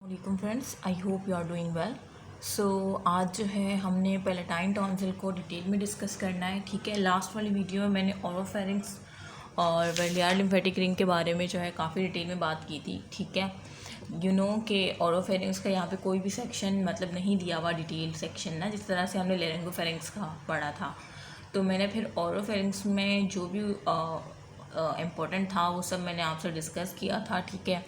वालेकुम friends, I hope you are doing well. So आज जो है हमने पैलेटाइन टॉन्सिल को डिटेल में डिस्कस करना है। ठीक है, लास्ट वाली वीडियो में मैंने ओरोफेरिंक्स और वेलियार लिम्फेटिक रिंग के बारे में जो है काफ़ी डिटेल में बात की थी। ठीक है, यू नो कि ओरोफेरिंक्स का यहाँ पे कोई भी सेक्शन मतलब नहीं दिया हुआ डिटेल सेक्शन ना, जिस तरह से हमने लेरिंगोफेरिंक्स का पढ़ा था। तो मैंने फिर ओरोफेरिंक्स में जो भी इम्पोर्टेंट था वो सब मैंने आपसे डिस्कस किया था। ठीक है,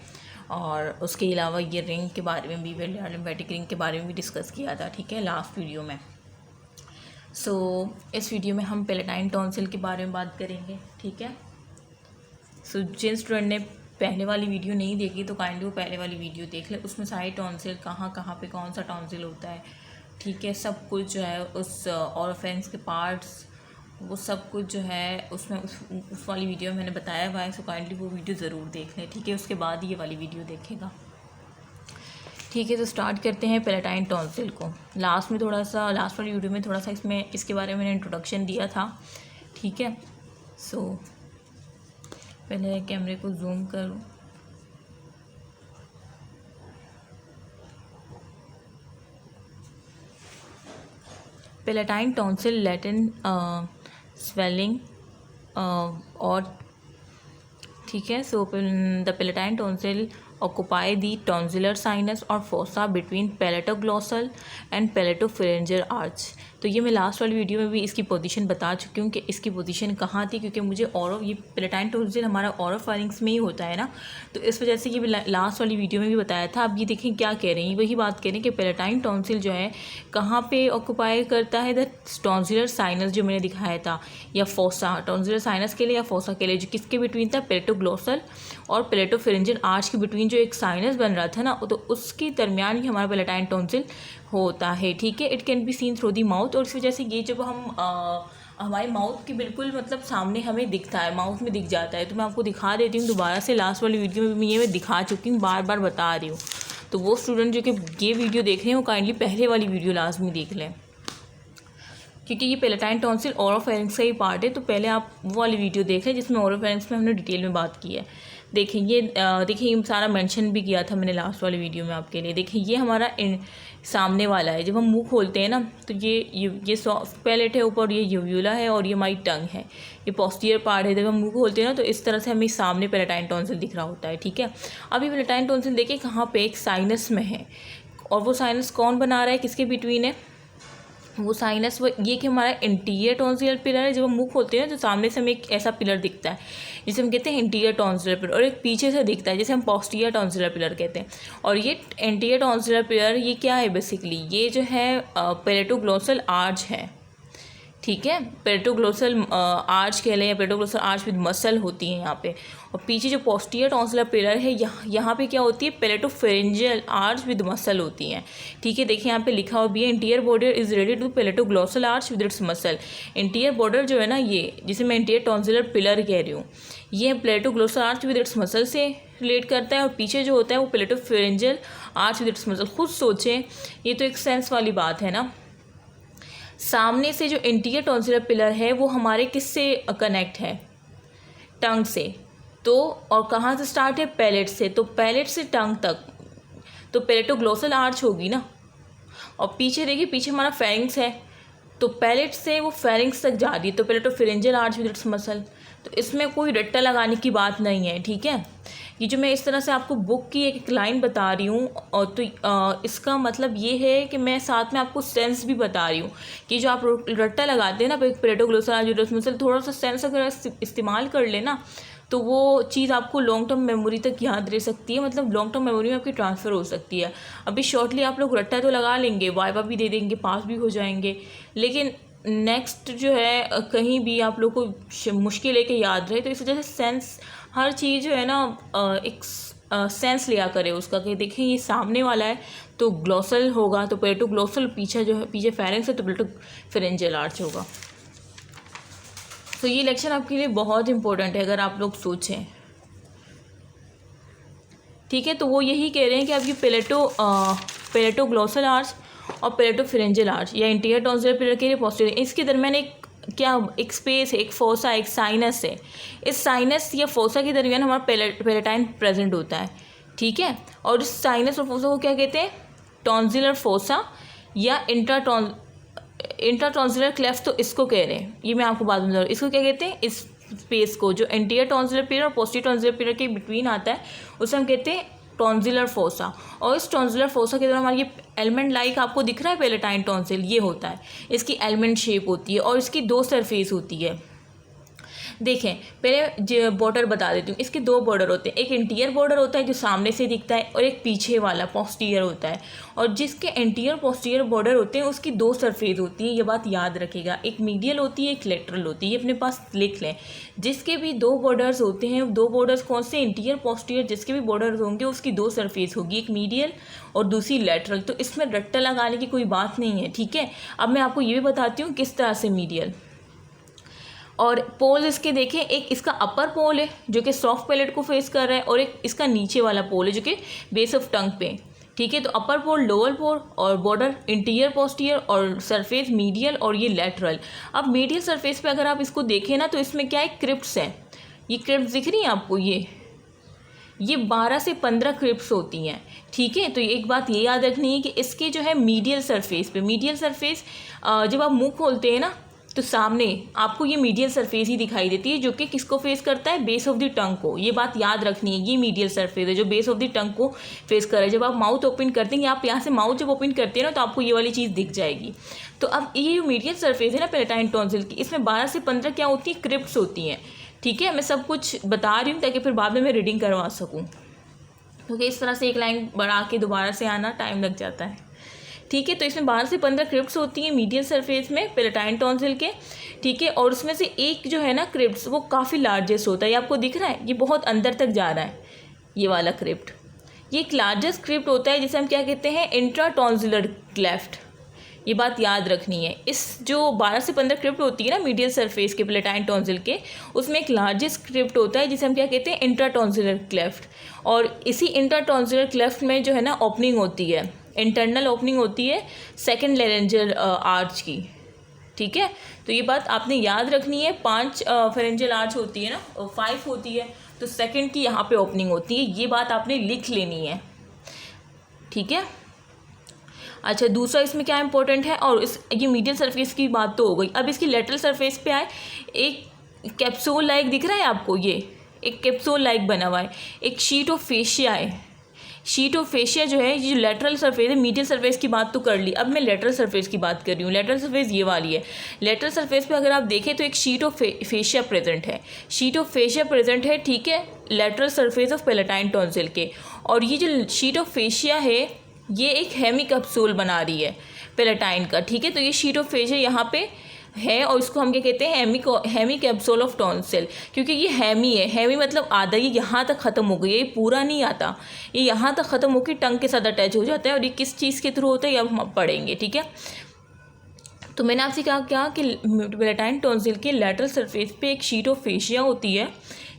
और उसके अलावा ये रिंग के बारे में भी, वेलियार लिम्फेटिक रिंग के बारे में भी डिस्कस किया था। ठीक है, लास्ट वीडियो में। सो इस वीडियो में हम पैलेटाइन टॉन्सिल के बारे में बात करेंगे। ठीक है, सो जिन स्टूडेंट ने पहले वाली वीडियो नहीं देखी तो काइंडली वो पहले वाली वीडियो देख ले। उसमें सारे टॉन्सिल कहाँ कहाँ पे कौन सा टॉन्सिल होता है, ठीक है, सब कुछ जो है उस ओरोफेरिंक्स के पार्ट्स, वो सब कुछ जो है उसमें उस वाली वीडियो में मैंने बताया हुआ है। सो काइंडली वो वीडियो ज़रूर देख लें। ठीक है, उसके बाद ये वाली वीडियो देखेगा। ठीक है, तो स्टार्ट करते हैं पैलेटाइन टॉन्सिल को। लास्ट वाली वीडियो में थोड़ा सा इसके बारे में मैंने इंट्रोडक्शन दिया था। ठीक है, सो पहले कैमरे को जूम करूँ। पैलेटाइन टॉन्सिल लैटिन स्वेलिंग और ठीक है, so the palatine tonsil occupy the tonsillar sinus और फोसा बिटवीन पैलेटोग्लॉसल एंड पैलेटोफिरेंजियल आर्च। तो ये मैं लास्ट वाली वीडियो में भी इसकी पोजीशन बता चुकी हूँ कि इसकी पोजीशन कहाँ थी, क्योंकि मुझे ये पैलेटाइन टॉन्सिल हमारा ओरोफेरिंक्स में ही होता है ना, तो इस वजह से ये लास्ट वाली वीडियो में भी बताया था। अब ये देखें क्या कह रहे हैं, वही बात कह रहे हैं कि पैलेटाइन टॉन्सिल जो है कहाँ पे ऑक्यूपाई करता है, द टॉन्सिलर साइनस जो मैंने दिखाया था, या फोसा, टॉन्सिलर साइनस के लिए या फोसा के लिए, जो किसके बिटवीन था, पैलेटोग्लॉसल और पैलेटोफिरेंजियल आर्च के बिटवीन जो एक साइनस बन रहा था ना, तो उसके दरमियान ही हमारा पैलेटाइन टॉन्सिल होता है। ठीक है, it can be seen through the mouth, और इस वजह से ये जब हम हमारे माउथ के बिल्कुल मतलब सामने हमें दिखता है, माउथ में दिख जाता है। तो मैं आपको दिखा देती हूँ दोबारा से, लास्ट वाली वीडियो में भी ये मैं दिखा चुकी हूँ, बार बार बता रही हूँ। तो वो स्टूडेंट जो कि ये वीडियो देख रहे हैं वो काइंडली पहले वाली वीडियो लास्ट में देख लें, क्योंकि ये पैलेटाइन टॉन्सिल ओरोफेरिंक्स का ही पार्ट है। तो पहले आप वो वाली वीडियो देख लें जिसमें ओरोफेरिंक्स में हमने डिटेल में बात की है। देखिए ये सारा मेंशन भी किया था मैंने लास्ट वाली वीडियो में आपके लिए। देखिए ये हमारा सामने वाला है, जब हम मुंह खोलते हैं ना तो ये सॉफ्ट पैलेट है ऊपर, ये यूव्यूला है और ये हमारी टंग है, ये पोस्टीरियर पार्ट है। जब हम मुंह खोलते हैं ना तो इस तरह से हमें सामने पैलेटाइन टॉन्सिल दिख रहा होता है। ठीक है, अब ये पैलेटाइन टॉन्सिल देखिए कहाँ पे, एक साइनस में है, और वो साइनस कौन बना रहा है, किसके बिटवीन है वो साइनस, वो ये कि हमारा इंटीरियर टॉन्सिलर पिलर है। जब हम मुंह खोलते हैं तो सामने से हमें एक ऐसा पिलर दिखता है जिसे हम कहते हैं इंटीरियर टॉन्सिलर पिलर, और एक पीछे से दिखता है जिसे हम पोस्टीरियर टॉन्सिलर पिलर कहते हैं। और ये इंटीरियर टॉन्सिलर पिलर ये क्या है, बेसिकली ये जो है पैलेटोग्लॉसल आर्च है। ठीक है, पैलेटोग्लॉसल आर्च कह लें, या पैलेटोग्लॉसल आर्च विद मसल होती है यहाँ पे। और पीछे जो पोस्टीरियर टॉन्सिलर पिलर है यहाँ पे क्या होती है, पैलेटोफिरेंजियल आर्च विद मसल होती हैं। ठीक है, देखिए यहाँ पे लिखा हुआ भी है, interior border is related to palatoglossal arch with its muscle. Interior border जो है ना, ये जिसे मैं इंटीरियर टॉन्सिलर पिलर कह रही हूँ, ये पैलेटोग्लॉसल आर्च विद इट्स मसल से रिलेट करता है, और पीछे जो होता है वो पैलेटोफिरेंजियल आर्च विद इट्स मसल। खुद सोचें, ये तो एक सेंस वाली बात है ना। सामने से जो इंटीरियर टॉन्सिलर पिलर है वो हमारे किससे कनेक्ट है, टंग से। तो और कहाँ से स्टार्ट है, पैलेट से। तो पैलेट से टंग तक तो पैलेटोग्लॉसल आर्च होगी ना। और पीछे देखिए, पीछे हमारा फेरिंग्स है, तो पैलेट से वो फेरिंग्स तक जा रही है, तो पैलेटोफिरेंजियल आर्च विद इट्स मसल। तो इसमें कोई रट्टा लगाने की बात नहीं है। ठीक है, ये जो मैं इस तरह से आपको बुक की एक लाइन बता रही हूँ, और तो इसका मतलब ये है कि मैं साथ में आपको सेंस भी बता रही हूँ कि जो आप रट्टा लगाते हैं ना पैलेटोग्लॉसल आर्च विद इट्स मसल, थोड़ा सा सेंस अगर इस्तेमाल कर लेना तो वो चीज़ आपको लॉन्ग टर्म मेमोरी तक याद रह सकती है, मतलब लॉन्ग टर्म मेमोरी में आपकी ट्रांसफ़र हो सकती है। अभी शॉर्टली आप लोग रट्टा तो लगा लेंगे, वाइवा भी दे देंगे, पास भी हो जाएंगे, लेकिन नेक्स्ट जो है कहीं भी आप लोग को मुश्किल है कि याद रहे। तो इस वजह से सेंस, हर चीज़ जो है ना एक सेंस लिया करे उसका, कि देखें ये सामने वाला है तो ग्लॉसल होगा, तो पैलेटोग्लॉसल पीछे जो है, पीछे फेरिंग्स है तो पैलेटोफिरेंजियल आर्च होगा। तो ये लेक्चर आपके लिए बहुत इंपॉर्टेंट है अगर आप लोग सोचें। ठीक है, तो वो यही कह रहे हैं कि आप ये पैलेटोग्लॉसल आर्च और पैलेटोफिरेंजियल आर्च या इंटीरियर टॉन्सिलर पिलर के लिए पोस्टीरियर, इसके दरमियान एक स्पेस है, एक फोसा, एक साइनस है। इस साइनस या फोसा के दरमियान हमारा पैलेटाइन प्रेजेंट होता है। ठीक है। और इस साइनस और फोसा को क्या कहते हैं? टॉन्सिलर फोसा या इंट्राटॉन्सिलर क्लेफ्ट, तो इसको कह रहे हैं, ये मैं आपको बाद में बता रहा हूँ। इसको क्या कहते हैं? इस स्पेस को जो एंटीरियर टॉन्सिलर पियर और पोस्टीरियर टॉन्सिलर पियर के बिटवीन आता है उसे हम कहते हैं टॉन्सिलर फोसा। और इस टॉन्सिलर फोसा के दौरान हमारी ये एलिमेंट लाइक आपको दिख रहा है पैलेटाइन टॉन्सिल, ये होता है, इसकी एलिमेंट शेप होती है और इसकी 2 सरफेस होती है। देखें पहले बॉर्डर बता देती हूँ। इसके 2 बॉर्डर होते हैं, एक इंटीरियर बॉर्डर होता है जो सामने से दिखता है और एक पीछे वाला पोस्टीरियर होता है। और जिसके इंटीरियर पोस्टीरियर बॉर्डर होते हैं उसकी 2 सरफेस होती है, ये बात याद रखेगा, एक मीडियल होती है, एक लेटरल होती है, ये अपने पास लिख लें। जिसके भी 2 बॉर्डर्स होते हैं, 2 बॉर्डर्स कौन से? इंटीरियर पोस्टीरियर, जिसके भी बॉर्डर्स होंगे उसकी 2 सरफेस होगी, एक मीडियल और दूसरी लेटरल। तो इसमें रट्टा लगाने की कोई बात नहीं है, ठीक है। अब मैं आपको ये भी बताती हूँ किस तरह से मीडियल और पोल इसके देखें, एक इसका अपर पोल है जो कि सॉफ्ट पैलेट को फेस कर रहा है और एक इसका नीचे वाला पोल है जो कि बेस ऑफ टंग पे, ठीक है। तो अपर पोल, लोअर पोल और बॉर्डर इंटीरियर पोस्टीरियर और सरफेस मीडियल और ये लेटरल। अब मीडियल सरफेस पे अगर आप इसको देखें ना तो इसमें क्या है? क्रिप्ट्स हैं। ये क्रिप्ट्स दिख रही हैं आपको, ये 12 से 15 क्रिप्ट्स होती हैं, ठीक है। तो एक बात ये याद रखनी है कि इसके जो है मीडियल सरफेस पे, मीडियल सरफेस जब आप मुंह खोलते हैं ना तो सामने आपको ये मीडियल सरफेस ही दिखाई देती है जो कि किसको फेस करता है? बेस ऑफ द टंग को। ये बात याद रखनी है, ये मीडियल सरफेस है जो बेस ऑफ द टंग को फेस कर रहा है। जब आप माउथ ओपन करते हैं, आप यहाँ से माउथ जब ओपन करते हैं ना तो आपको ये वाली चीज़ दिख जाएगी। तो अब ये जो मीडियल सरफेस है ना पैलेटाइन टॉन्सिल की, इसमें 12 से 15 क्या होती है? क्रिप्ट्स होती हैं, ठीक है। मैं सब कुछ बता रही हूँ ताकि फिर बाद में मैं रीडिंग करवा सकूँ, क्योंकि इस तरह से एक लाइन बढ़ा के दोबारा से आना टाइम लग जाता है, ठीक है। तो इसमें 12 से 15 क्रिप्ट्स होती हैं मीडियल सरफेस में पैलेटाइन टॉन्सिल के, ठीक है। और उसमें से एक जो है ना क्रिप्ट्स वो काफ़ी लार्जेस्ट होता है, ये आपको दिख रहा है, ये बहुत अंदर तक जा रहा है, ये वाला क्रिप्ट, ये एक लार्जेस्ट क्रिप्ट होता है जिसे हम क्या कहते हैं? इंट्राटॉन्सिलर क्लेफ्ट। ये बात याद रखनी है। इस जो 12 से 15 क्रिप्ट होती है ना मीडियल सरफेस के पैलेटाइन टॉन्सिल के, उसमें एक लार्जेस्ट क्रिप्ट होता है जिसे हम क्या कहते हैं? इंट्राटॉन्सिलर क्लेफ्ट। और इसी इंट्राटॉन्सिलर क्लेफ्ट में जो है ना ओपनिंग होती है, इंटरनल ओपनिंग होती है सेकंड लेरेंजियल आर्च की, ठीक है। तो ये बात आपने याद रखनी है। 5 फेरेंजियल आर्च होती है ना, 5 होती है, तो सेकंड की यहाँ पे ओपनिंग होती है, ये बात आपने लिख लेनी है, ठीक है। अच्छा, दूसरा इसमें क्या इंपॉर्टेंट है, और ये मीडियल सरफेस की बात तो हो गई। अब इसकी लेटरल सरफेस पे आए, एक कैप्सूल लाइक दिख रहा है आपको, ये एक कैप्सूल लाइक बना हुआ है, एक शीट ऑफ फेशिया है। शीट ऑफ फेशिया जो है, ये जो लेटरल सरफेस है, मीडियल सरफेस की बात तो कर ली, अब मैं लेटरल सरफेस की बात कर रही हूँ। लेटरल सरफेस ये वाली है। लेटरल सरफेस पे अगर आप देखें तो एक शीट ऑफ फेशिया प्रेजेंट है, शीट ऑफ फेशिया प्रेजेंट है, ठीक है, lateral surface of palatine tonsil के। और ये जो शीट ऑफ फेशिया है ये एक हेमी कैप्सूल बना रही है पैलेटाइन का, ठीक है। तो ये शीट ऑफ फेशिया यहाँ पे है और इसको हम क्या कहते हैं? हेमी कैप्सूल ऑफ टॉन्सिल, क्योंकि ये हेमी है। हेमी मतलब आधा, ये यहाँ तक ख़त्म हो गई है, ये पूरा नहीं आता, ये यहाँ तक ख़त्म होकर टंग के साथ अटैच हो जाता है। और ये किस चीज़ के थ्रू होता है ये अब हम पढ़ेंगे, ठीक है। तो मैंने आपसे कहा क्या कि पैलेटाइन टॉन्सिल के लेटरल सरफेस पे एक शीट ऑफ फेशिया होती है,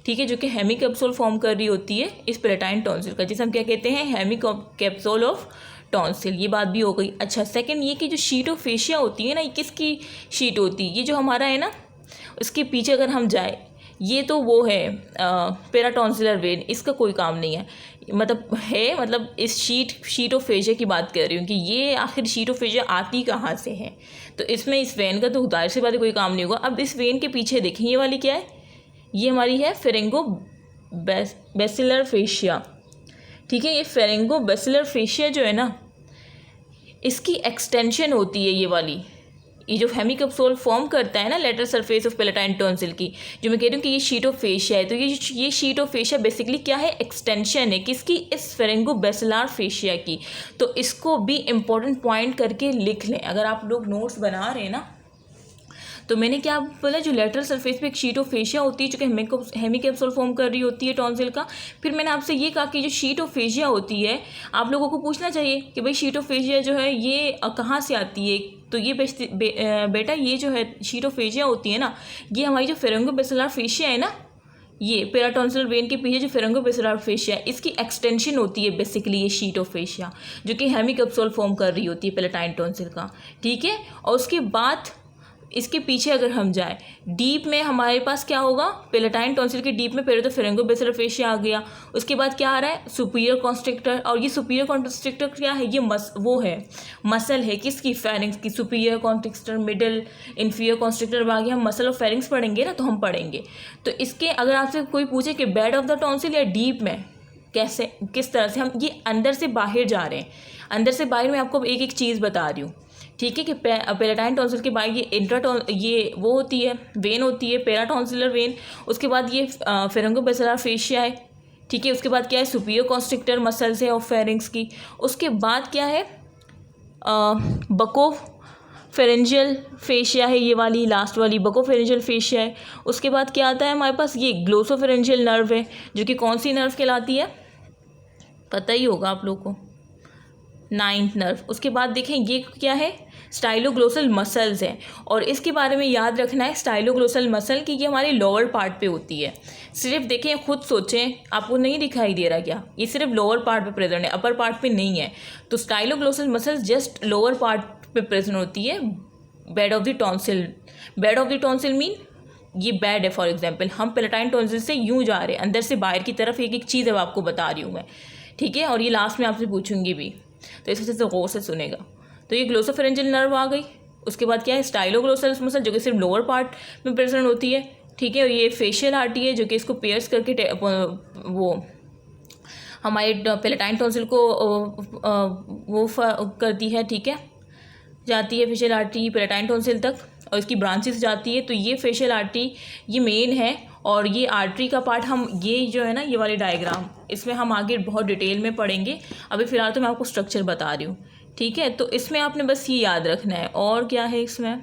ठीक है, जो कि हेमी कैप्सूल फॉर्म कर रही होती है इस पैलेटाइन टॉन्सिल का, जिसे हम क्या कहते हैं? Hemi capsule of tonsil. ये बात भी हो गई। अच्छा, सेकंड ये कि जो शीट ऑफ फेशिया होती है ना, ये किसकी शीट होती है? ये जो हमारा है ना, इसके पीछे अगर हम जाए, ये तो वो है पेराटॉन्सिलर वेन, इसका कोई काम नहीं है, मतलब इस शीट ऑफ फेशिया की बात कर रही हूँ कि ये आखिर शीट ऑफ फेशिया आती कहाँ से है। तो इसमें इस वेन का तो जाहिर सी बात है कोई काम नहीं होगा। अब इस वेन के पीछे देखें, ये वाली क्या है? ये हमारी है फेरेंगो बेसिलर फेशिया, ठीक है। ये फेरेंगो बेसिलर फेशिया जो है ना, इसकी एक्सटेंशन होती है ये वाली, ये जो हेमी कैप्सूल फॉर्म करता है ना lateral surface of palatine tonsil की, जो मैं कह रही हूँ कि ये शीट ऑफ फेशिया है। तो ये शीट ऑफ फेशिया बेसिकली क्या है? एक्सटेंशन है किसकी? इस फेरेंगो बेसिलर फेशिया की। तो इसको भी इम्पोर्टेंट पॉइंट करके लिख लें अगर आप लोग नोट्स बना रहे हैं ना। तो मैंने क्या बोला, जो लेटरल सरफेस पे एक शीट ऑफ फेशिया होती है जो कि हेमी कैप्सूल फॉर्म कर रही होती है टॉन्सिल का। फिर मैंने आपसे ये कहा कि जो शीट ऑफ फेशिया होती है, आप लोगों को पूछना चाहिए कि भाई शीट ऑफ फेशिया जो है ये कहाँ से आती है। तो ये बेटा ये जो है शीट ऑफ फेशिया होती है ना, ये हमारी जो फेरेंगो बेसिलर फेशिया है ना, ये पेराटॉन्सिलर वेन के पीछे जो फेरेंगो बेसिलर फेशिया है, इसकी एक्सटेंशन होती है बेसिकली ये शीट ऑफ फेशिया, जो कि हेमी कैप्सूल फॉर्म कर रही होती है पैलेटाइन टॉन्सिल का, ठीक है। और उसके बाद इसके पीछे अगर हम जाए डीप में, हमारे पास क्या होगा, पेलेटाइन टॉन्सिल के डीप में पहले तो फेरिंगोबैसिलर फेशिया आ गया, उसके बाद क्या आ रहा है, सुपीरियर कॉन्स्ट्रिक्टर। और ये सुपीरियर कॉन्स्ट्रिक्टर क्या है, ये वो है, मसल है किसकी, फेरिंग्स की। Superior constrictor, middle, inferior constrictor, आगे हम मसल और फेरिंग्स पढ़ेंगे ना, तो हम पढ़ेंगे। तो इसके अगर आपसे कोई पूछे कि बेड ऑफ द टॉन्सिल या डीप में, कैसे, किस तरह से हम ये अंदर से बाहर जा रहे हैं, अंदर से बाहर मैं आपको एक एक चीज़ बता रही हूँ, ठीक है। कि पेलेटाइन टॉन्सिल के बाद ये वो होती है, वेन होती है, पेराटॉन्सिलर वेन। उसके बाद ये फेरिंगोबैसिलर फेशिया है, ठीक है। उसके बाद क्या है, सुपीरियर कॉन्स्ट्रिक्टर मसल्स है और फेरिंग्स की। उसके बाद क्या है, बको फेरेंजियल फेशिया है, ये वाली लास्ट वाली बको फेरेंजियल फेशिया है। उसके बाद क्या आता है हमारे पास, ये ग्लोसोफेरेंजियल नर्व है, जो कि कौन सी नर्व कहलाती है, पता ही होगा आप लोगों को, 9th नर्व। उसके बाद देखें ये क्या है, स्टाइलोग्लोसल मसल्स है। और इसके बारे में याद रखना है, स्टाइलोग्लोसल मसल की ये हमारे लोअर पार्ट पे होती है। सिर्फ देखें, खुद सोचें, आपको नहीं दिखाई दे रहा क्या, ये सिर्फ लोअर पार्ट पे प्रेजेंट है, अपर पार्ट पे नहीं है। तो स्टाइलोग्लोसल मसल्स जस्ट लोअर पार्ट पे प्रेजेंट होती है। Bed of the tonsil, bed of the tonsil mean ये बेड है। फॉर एग्जाम्पल हम पेलेटाइन टॉन्सिल से यूँ जा रहे हैं अंदर से बाहर की तरफ, एक एक चीज़ अब आपको बता रही हूँ मैं, ठीक है। और ये लास्ट में आपसे पूछूंगी भी, तो इस वजह से गौर से सुनेगा। तो ये ग्लोसोफेरेंजियल नर्व आ गई। उसके बाद क्या है, स्टाइलोग्लोसल मसल, जो कि सिर्फ लोअर पार्ट में प्रेजेंट होती है, ठीक है। और ये फेशियल आर्टरी है, जो कि इसको पेयर्स करके वो हमारे पेलेटाइन टॉन्सिल को वो करती है, ठीक है, जाती है फेशियल आर्टरी पेलेटाइन टॉन्सिल तक, और इसकी ब्रांचेस जाती है। तो ये फेशियल आर्टरी ये मेन है, और ये आर्टरी का पार्ट हम, ये जो है ना, ये वाले डायग्राम, इसमें हम आगे बहुत डिटेल में पढ़ेंगे। अभी फ़िलहाल तो मैं आपको स्ट्रक्चर बता रही हूँ, ठीक है। तो इसमें आपने बस ये याद रखना है। और क्या है इसमें,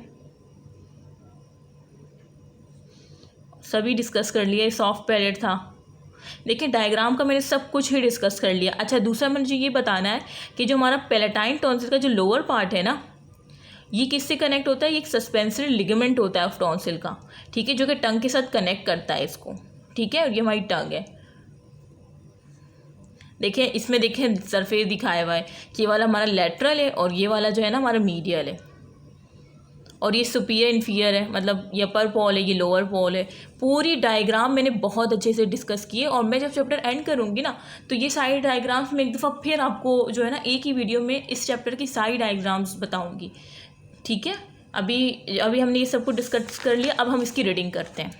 सभी डिस्कस कर लिया, सॉफ्ट पैलेट था, देखिए डायग्राम का मैंने सब कुछ ही डिस्कस कर लिया। अच्छा, दूसरा मुझे ये बताना है कि जो हमारा पेलेटाइन टॉन्सिल का जो लोअर पार्ट है ना, ये किससे कनेक्ट होता है, ये एक सस्पेंसरी लिगामेंट होता है ऑफ टॉन्सिल का, ठीक है, जो कि टंग के साथ कनेक्ट करता है इसको, ठीक है। और ये हमारी टंग है, देखिए इसमें देखिए सरफेस दिखाया हुआ है कि ये वाला हमारा लेटरल है और ये वाला जो है ना हमारा मीडियल है, और ये सुपीरियर इन्फीरियर है, मतलब ये अपर पॉल है, ये लोअर पॉल है। पूरी डायग्राम मैंने बहुत अच्छे से डिस्कस किए, और मैं जब चैप्टर एंड करूँगी ना, तो ये सारी डायग्राम्स मैं एक दफ़ा फिर आपको जो है ना एक ही वीडियो में इस चैप्टर की सारी डायग्राम्स बताऊँगी, ठीक है। अभी हमने ये सब कुछ डिस्कस कर लिया, अब हम इसकी रीडिंग करते हैं,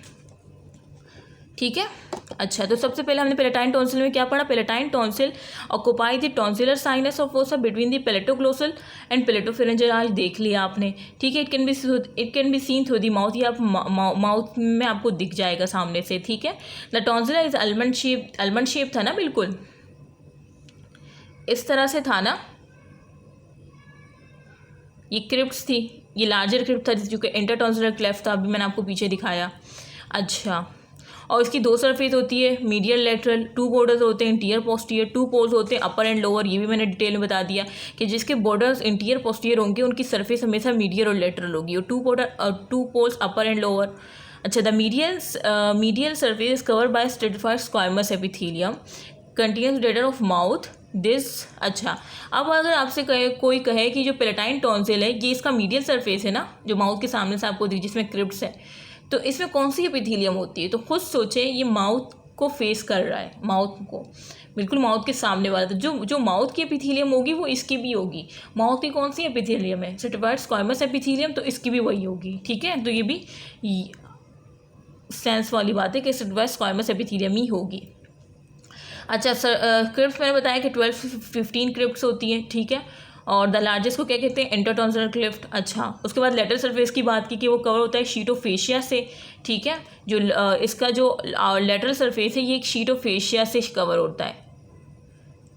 ठीक है। अच्छा, तो सबसे पहले हमने पेलेटाइन टॉन्सिल में क्या पढ़ा, palatine tonsil occupy the tonsillar sinus of fossa between the palatoglossal and palatopharyngeal, आज देख लिया आपने, ठीक है। It can be seen through the mouth, या माउथ में आपको दिख जाएगा सामने से, ठीक है। The tonsillar is almond shape था ना, बिल्कुल इस तरह से था ना, ये क्रिप्ट्स थी, ये लार्जर क्रिप्ट था जो कि इंटरटॉन्सिलर क्लेफ्ट था, अभी मैंने आपको पीछे दिखाया। अच्छा, और इसकी दो सरफेस होती है, मीडियल लेटरल, 2 बॉर्डर्स होते हैं, इंटीरियर पोस्टीरियर, 2 पोल्स होते हैं, अपर एंड लोअर, ये भी मैंने डिटेल में बता दिया कि जिसके बॉर्डर्स इंटीरियर पोस्टीरियर होंगे उनकी सरफेस हमेशा मीडियल और लेटरल होगी, और 2 पोल्स अपर एंड लोअर। अच्छा, the medial surface is covered by stratified squamous epithelium continuous debtor of mouth this. अच्छा, अब अगर आपसे कोई कहे कि जो पेलेटाइन टॉन्सिल है ये इसका मीडियल सरफेस है ना, जो माउथ के सामने से आपको दिख, जिसमें क्रिप्ट्स है, तो इसमें कौन सी एपिथेलियम होती है, तो खुद सोचें, ये माउथ को फेस कर रहा है, माउथ को बिल्कुल माउथ के सामने वाला, तो जो माउथ की एपिथेलियम होगी वो इसकी भी होगी। माउथ की कौन सी एपिथेलियम है, स्ट्रेटिफाइड स्क्वामस एपिथेलियम, तो इसकी भी वही होगी, ठीक है। तो ये भी सेंस वाली बात है कि स्ट्रेटिफाइड स्क्वामस एपिथेलियम ही होगी। अच्छा सर, क्रिप्ट्स मैंने बताया कि 12 से 15 क्रिप्ट्स होती हैं, ठीक है। और द लार्जेस्ट को क्या कहते हैं, इंटरटॉन्सिलर क्लिफ्ट। अच्छा, उसके बाद लेटरल सरफेस की बात की कि वो कवर होता है शीट ऑफ फेशिया से, ठीक है। जो इसका जो लेटरल सरफेस है ये एक शीट ऑफ फेशिया से कवर होता है,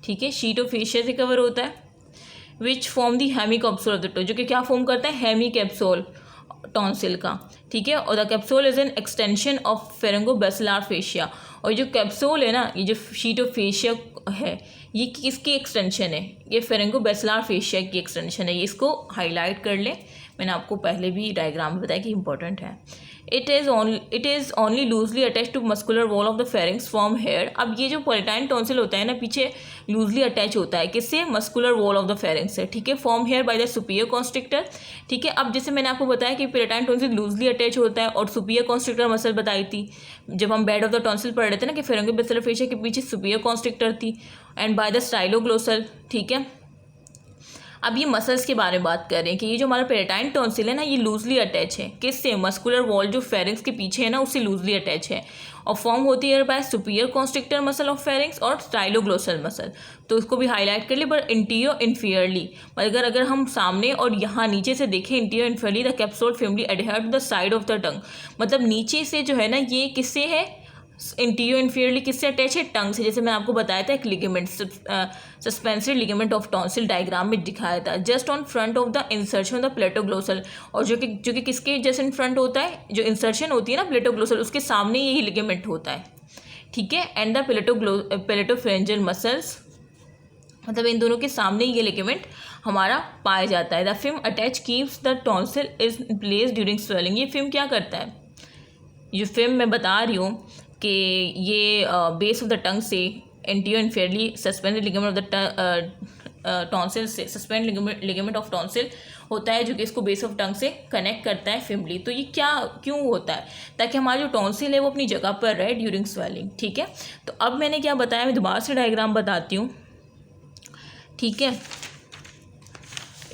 ठीक है, शीट ऑफ फेशिया से कवर होता है, which form the hemi capsule of the toe, जो कि क्या फॉर्म करता है, हेमी कैप्सूल टॉन्सिल का, ठीक है। और the capsule is an extension of pharyngobasilar fascia, और जो कैप्सूल है ना, ये जो शीट ऑफ फेशिया है, ये किसकी एक्सटेंशन है, ये फेरिंगोबैसिलर फेशिया की एक्सटेंशन है, ये इसको हाईलाइट कर लें, मैंने आपको पहले भी डायग्राम में बताया कि इंपॉर्टेंट है, it is only loosely attach to muscular wall of the pharynx from here. अब ये जो पेलेटाइन टॉन्सिल होता है ना, पीछे लूजली अटैच होता है किससे? Muscular wall of the pharynx से, ठीक है, form here by the superior constrictor, ठीक है। अब जैसे मैंने आपको बताया कि पेलेटाइन टॉन्सिल लूजली अटैच होता है और सुपीरियर कॉन्स्ट्रिक्टर मसल बताई थी जब हम बेड ऑफ द टॉन्सिल पढ़ रहे थे ना, कि फेरिंगोबैसिलर फेशिया के पीछे सुपीरियर कॉन्स्ट्रिक्टर थी एंड बाय द स्टाइलोग्लोसल, ठीक है। अब ये मसल्स के बारे में बात कर रहे हैं कि ये जो हमारा पेलेटाइन टॉन्सिल है ना, ये लूजली अटैच है किससे? मस्कुलर वॉल जो फेरिंग्स के पीछे है ना, उससे लूजली अटैच है और फॉर्म होती है by superior constrictor muscle of pharynx और स्टाइलोग्लोसल मसल। तो इसको भी हाईलाइट कर लिए, बट इंटीरियर इन्फीरियरली, अगर हम सामने और यहाँ नीचे से देखें, interior inferiorly the capsule firmly adhere to the side of the tongue, मतलब नीचे से जो है ना, ये किससे है? इंटीरियर इन्फीरियरली किससे अटैच है? टंग से। जैसे मैंने आपको बताया था एक ligament, suspensory ligament of tonsil diagram में दिखाया था, just on front of the insertion of the palatoglossal, और जो कि किसके जस्ट इन फ्रंट होता है? जो इंसर्शन होती है ना प्लेटोग्लोसल, उसके सामने यही लिगामेंट होता है, ठीक है। एंड द प्लेटोफ्रेंजियल मसल्स, मतलब इन दोनों के सामने ये लिगामेंट हमारा पाया जाता है। The film attach keeps the tonsil is place during swelling. ये फिल्म क्या करता है? जो फिल्म मैं बता रही हूँ कि ये बेस ऑफ द टंग से anterior inferiorly suspended ligament of the tonsil से, सस्पेंड लिगामेंट ऑफ टॉन्सिल होता है जो कि इसको बेस ऑफ टंग से कनेक्ट करता है फिमली। तो ये क्या क्यों होता है? ताकि हमारा जो टॉन्सिल है वो अपनी जगह पर रहे ड्यूरिंग स्वेलिंग, ठीक है। तो अब मैंने क्या बताया, मैं दोबारा से डायग्राम बताती हूँ, ठीक है।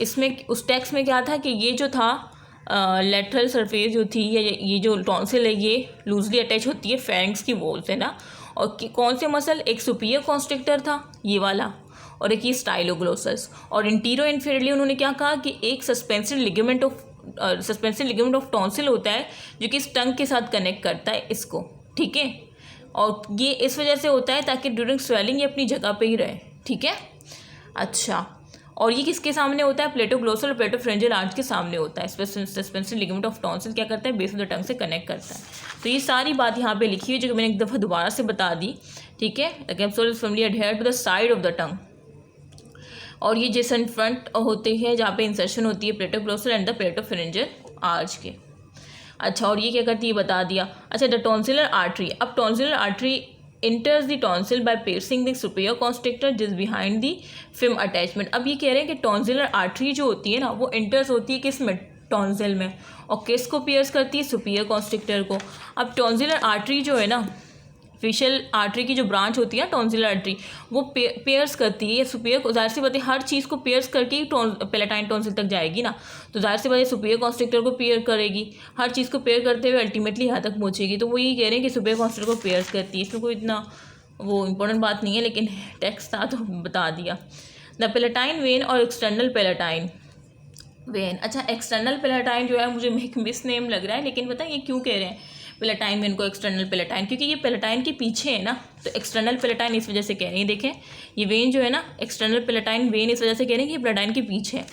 इसमें उस टेक्स्ट में क्या था कि ये जो था लेटरल सरफेस जो थी, ये जो टॉन्सिल है ये लूजली अटैच होती है फेरिंग्स की वॉल से ना, और कौन से मसल? एक सुपीरियर कॉन्स्ट्रिक्टर था ये वाला, और एक ये स्टाइलोग्लोसस, और इंटीरियर इन्फीरियरली उन्होंने क्या कहा कि एक सस्पेंसिव लिगामेंट ऑफ टॉन्सिल होता है जो कि इस टंग के साथ कनेक्ट करता है इसको, ठीक है। और ये इस वजह से होता है ताकि ड्यूरिंग स्वेलिंग ये अपनी जगह पे ही रहे, ठीक है। अच्छा, और ये किसके सामने होता है? प्लेटोग्लोसल और प्लेटोफ्रेंजियल आर्च के सामने होता है। सस्पेंसिव लिगामेंट ऑफ टॉन्सिल क्या करता है? बेस ऑफ द टंग से कनेक्ट करता है। तो ये सारी बात यहाँ पे लिखी हुई है जो कि मैंने एक दफ़ा दोबारा से बता दी, ठीक है। The capsule is firmly adhere to the side of the tongue, और ये जैसे इन फ्रंट होते हैं जहाँ पे इंसर्शन होती है प्लेटोग्लोसल एंड द प्लेटोफ्रेंजियल आर्च के। अच्छा, और ये क्या करती है बता दिया। अच्छा, द टॉन्सिलर आर्टरी। अब tonsillar artery enters the tonsil by piercing the superior constrictor just behind the film attachment। अब ये कह रहे हैं कि टॉन्सिलर आर्टरी जो होती है ना, वो इंटर्स होती है किस में? टॉन्सिल में, और किसको पियर्स करती है? सुपीरियर कॉन्स्ट्रिक्टर को। अब टॉन्सिलर आर्टरी जो है ना, फेशियल आर्टरी की जो ब्रांच होती है ना टॉन्सिलर आर्टरी, वो पेयर्स करती है सुपीरियर को। जाहिर सी बात है हर चीज़ को पेयर्स करके ही पेलेटाइन टॉन्सिल तक जाएगी ना, तो जाहिर सी बात है सुपीरियर कॉन्स्ट्रिक्टर को पेयर करेगी, हर चीज़ को पेयर करते हुए अल्टीमेटली यहाँ तक पहुँचेगी। तो वो यही कह रहे हैं कि सुपीरियर कॉन्स्ट्रिक्टर को पेयर्स करती है। इसमें कोई इतना वो इंपॉर्टेंट बात नहीं है, लेकिन टेक्स्ट था तो बता दिया। द पेलेटाइन वेन और एक्सटर्नल पेलेटाइन वेन। अच्छा, एक्सटर्नल पेलेटाइन जो है मुझे मिस नेम लग रहा है, लेकिन पता है ये क्यों कह रहे हैं पेलेटाइन वेन को एक्सटर्नल पेलेटाइन? क्योंकि ये पेलेटाइन के पीछे है ना, तो एक्सटर्नल पेलेटाइन इस वजह से कह रहे हैं। देखें ये वेन जो है ना, एक्सटर्नल पेलेटाइन वेन इस वजह से कह रहे हैं कि ये पेलेटाइन के पीछे है,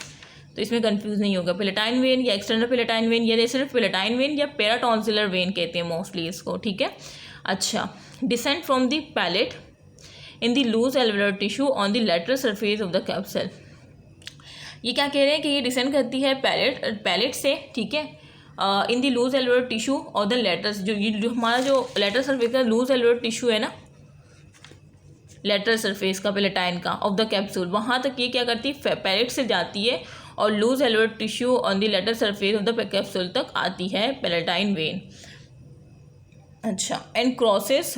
तो इसमें कंफ्यूज नहीं होगा। पेलेटाइन वेन या एक्सटर्नल पेलेटाइन वेन, या सिर्फ पेलेटाइन वेन या पेराटॉन्सिलर वेन कहते हैं मोस्टली इसको, ठीक है। अच्छा, descent from the palate in the loose alveolar tissue on the lateral surface of the capsule. ये क्या कह रहे हैं कि ये डिसेंड करती है पैलेट से, ठीक है, in the loose alveolar tissue और द लेटर्स, जो हमारा जो लेटरल सरफेस का लूज एल्वेओलर टिश्यू है ना, लेटरल सरफेस का पेलेटाइन का ऑफ द कैप्सूल, वहाँ तक ये क्या करती है? पैलेट से जाती है और loose alveolar tissue on the lateral surface of the capsule तक आती है पेलेटाइन वेन। अच्छा, and crosses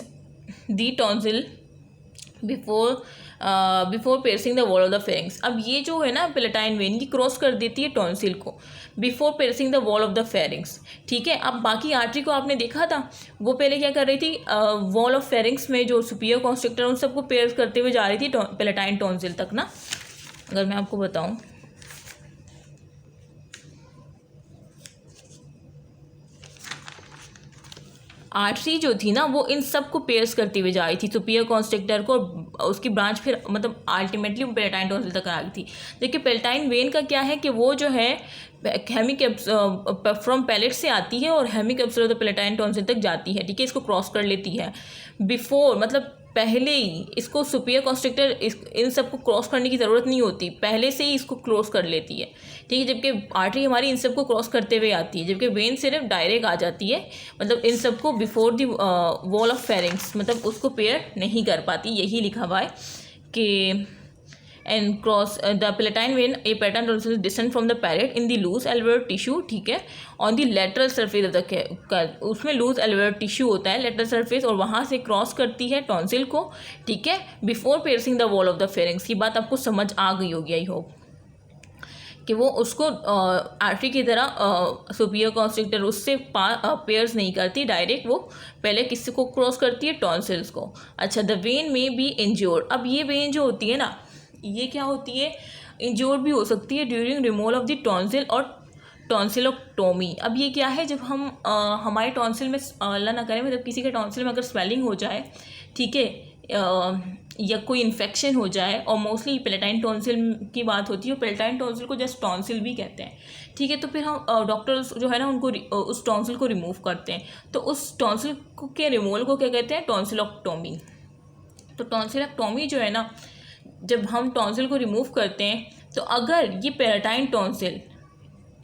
the tonsil before piercing the wall of the pharynx. अब ये जो है ना पेलेटाइन वेन, ये क्रॉस कर देती है टॉन्सिल को before piercing the wall of the pharynx, ठीक है। अब बाकी आर्टरी को आपने देखा था, वो पहले क्या कर रही थी? वॉल ऑफ फेरिंग्स में जो सुपीरियर कॉन्स्ट्रिक्टर उन सबको पेयर करते हुए जा रही थी पेलेटाइन टॉन्सिल तक ना। अगर मैं आपको बताऊँ, आर्टरी जो थी ना वो इन सब को पेयर्स करती हुई जा रही थी सुपीरियर कॉन्स्ट्रिक्टर को, उसकी ब्रांच फिर मतलब अल्टीमेटली पेलेटाइन टॉन्सिल तक आ गई थी। देखिए पेलेटाइन वेन का क्या है कि वो जो है फ्रॉम पैलेट से आती है और हेमिकैप्सूल ऑफ द पेलेटाइन टॉन्सिल तक जाती है, ठीक है, इसको क्रॉस कर लेती है बिफोर, मतलब पहले ही इसको सुपीरियर कॉन्स्ट्रिक्टर इन सबको क्रॉस करने की ज़रूरत नहीं होती, पहले से ही इसको क्रॉस कर लेती है, ठीक है। जबकि आर्टरी हमारी इन सबको क्रॉस करते हुए आती है, जबकि वेन सिर्फ डायरेक्ट आ जाती है, मतलब इन सबको before the wall of pharynx, मतलब उसको पेयर नहीं कर पाती। यही लिखा हुआ है कि and cross the palatine vein a pattern also distant from the parent in the loose alveolar tissue, ठीक है, on the lateral surface of the, उसमें लूज एल्वेयर टिश्यू होता है लेटरल सरफेस, और वहाँ से क्रॉस करती है टॉन्सिल को, ठीक है, before piercing the wall of the pharynx. की बात आपको समझ आ गई होगी आई होप, कि वो उसको आर्टरी की तरह सुपीरियर कॉन्स्ट्रिक्टर उससे पेयर्स नहीं करती, डायरेक्ट वो पहले किसी को क्रॉस करती है, टॉन्सिल्स को। अच्छा, द वेन में बी इंज्योर्ड। अब ये वेन जो होती है ना, ये क्या होती है, इंज्योर्ड भी हो सकती है during removal of the tonsil और टॉन्सिलोटोमी। अब ये क्या है, जब हम हमारे टॉन्सिल में अल्लाह ना करें, मतलब किसी के टॉन्सिल में अगर स्वेलिंग हो जाए, ठीक है, या कोई इन्फेक्शन हो जाए, और मोस्टली पेलेटाइन टॉन्सिल की बात होती है, और पेलेटाइन टॉन्सिल को जस्ट टॉन्सिल भी कहते हैं, ठीक है। तो फिर हम डॉक्टर्स जो है ना उनको उस टॉन्सिल को रिमूव करते हैं, तो उस टॉन्सिल के रिमूवल को क्या कहते हैं, टॉन्सिलोटोमी। तो टॉन्सिलोटोमी जो है ना, जब हम टॉन्सिल को रिमूव करते हैं, तो अगर ये पेलेटाइन टॉन्सिल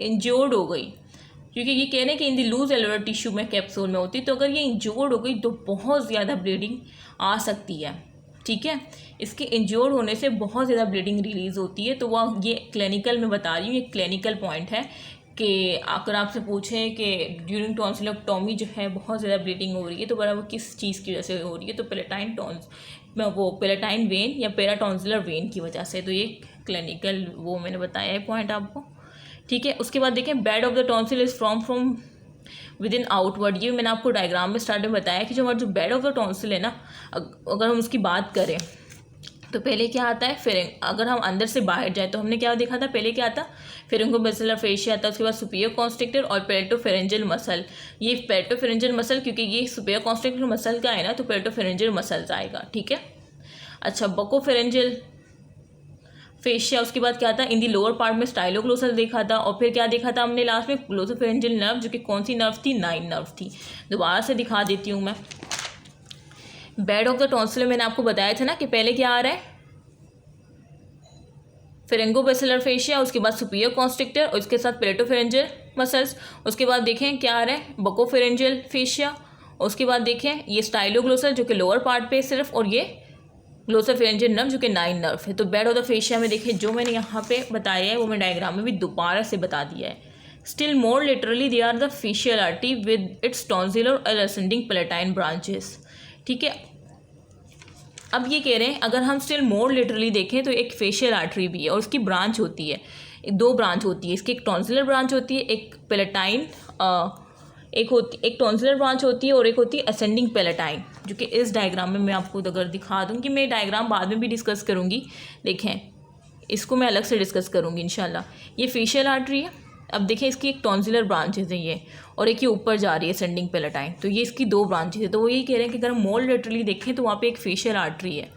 इंज्योर्ड हो गई, क्योंकि ये कह रहे हैं कि इन दी लूज एल्वेयर टिश्यू में कैप्सूल में होती है, तो अगर ये इंज्योर्ड हो गई तो बहुत ज़्यादा ब्लीडिंग आ सकती है, ठीक है। इसके इंज्योर्ड होने से बहुत ज़्यादा ब्लीडिंग रिलीज़ होती है। तो वह ये क्लिनिकल में बता रही हूँ, ये क्लिनिकल पॉइंट है कि अगर आपसे पूछें कि ड्यूरिंग टॉन्सिलोटोमी जो है बहुत ज़्यादा ब्लीडिंग हो रही है, तो बराबर किस चीज़ की वजह से हो रही है, तो पेलेटाइन वेन या पेराटॉन्सिलर वेन की वजह से। तो ये क्लिनिकल वो मैंने बताया है पॉइंट आपको, ठीक है। उसके बाद देखें, bed of the tonsil is from with in outward. ये मैंने आपको डायग्राम में स्टार्ट में बताया कि जो हमारा जो बेड ऑफ द टॉन्सिल है ना, अगर हम उसकी बात करें तो पहले क्या आता है, फेरिंग। अगर हम अंदर से बाहर जाए तो हमने क्या देखा था, पहले क्या आता, फेरिंगोबैसिलर फेशिया आता, उसके बाद सुपीरियर कॉन्स्ट्रिक्टर और पेलेटोफेरेंजियल मसल। ये पेलेटोफेरेंजियल मसल, क्योंकि ये सुपीरियर कॉन्स्ट्रिक्टर मसल का है ना, तो पेलेटोफेरेंजियल मसल्स आएगा, ठीक है। अच्छा, बकोफेरेंजियल फेशिया, उसके बाद क्या था, इन दी लोअर पार्ट में स्टाइलोग्लोसल देखा था, और फिर क्या देखा था हमने लास्ट में, ग्लोसोफेरेंजियल नर्व, जो कि कौन सी नर्व थी, 9 नर्व थी। दोबारा से दिखा देती हूँ मैं। बेड ऑफ द टॉन्सिल मैंने आपको बताया था ना कि पहले क्या आ रहा है, फेरिंगोबैसिलर फेशिया, उसके बाद सुपीरियर कॉन्स्ट्रिक्टर और उसके साथ पेलेटोफेरेंजियल मसल्स, उसके बाद देखें क्या आ रहा है, बकोफेरेंजियल फेशिया, उसके बाद देखें ये स्टाइलोग्लोसल जो कि लोअर पार्ट पे सिर्फ, और ये ग्लोसोफेरेंजियल नर्व जो कि 9 नर्व है। तो बेड ऑफ द फेशिया में देखिए जो मैंने यहाँ पे बताया है वो मैं डायग्राम में भी दोबारा से बता दिया है। Still more literally they are the facial artery with its tonsillar और असेंडिंग पेलेटाइन ब्रांचेस, ठीक है। अब ये कह रहे हैं अगर हम स्टिल मोर लिटरली देखें तो एक फेशियल आर्टरी भी है और उसकी ब्रांच होती है, 2 ब्रांच होती है इसकी, एक टॉन्सिलर ब्रांच होती है, एक पेलेटाइन एक टॉन्सिलर ब्रांच होती है और एक होती है असेंडिंग पेलेटाइन, जो कि इस डायग्राम में मैं आपको अगर दिखा दूँ कि मैं डायग्राम बाद में भी डिस्कस करूँगी, देखें इसको मैं अलग से डिस्कस करूँगी इंशाल्लाह। ये फेशियल आर्टरी है। अब देखें इसकी एक टॉन्सिलर ब्रांचेज है ये, और एक ये ऊपर जा रही है असेंडिंग पेलेटाइन, तो ये इसकी 2 ब्रांचेज है। तो वो यही कह रहे हैं कि अगर हम मोर लिटरली देखें तो वहाँ पे एक फेशियल आर्टरी है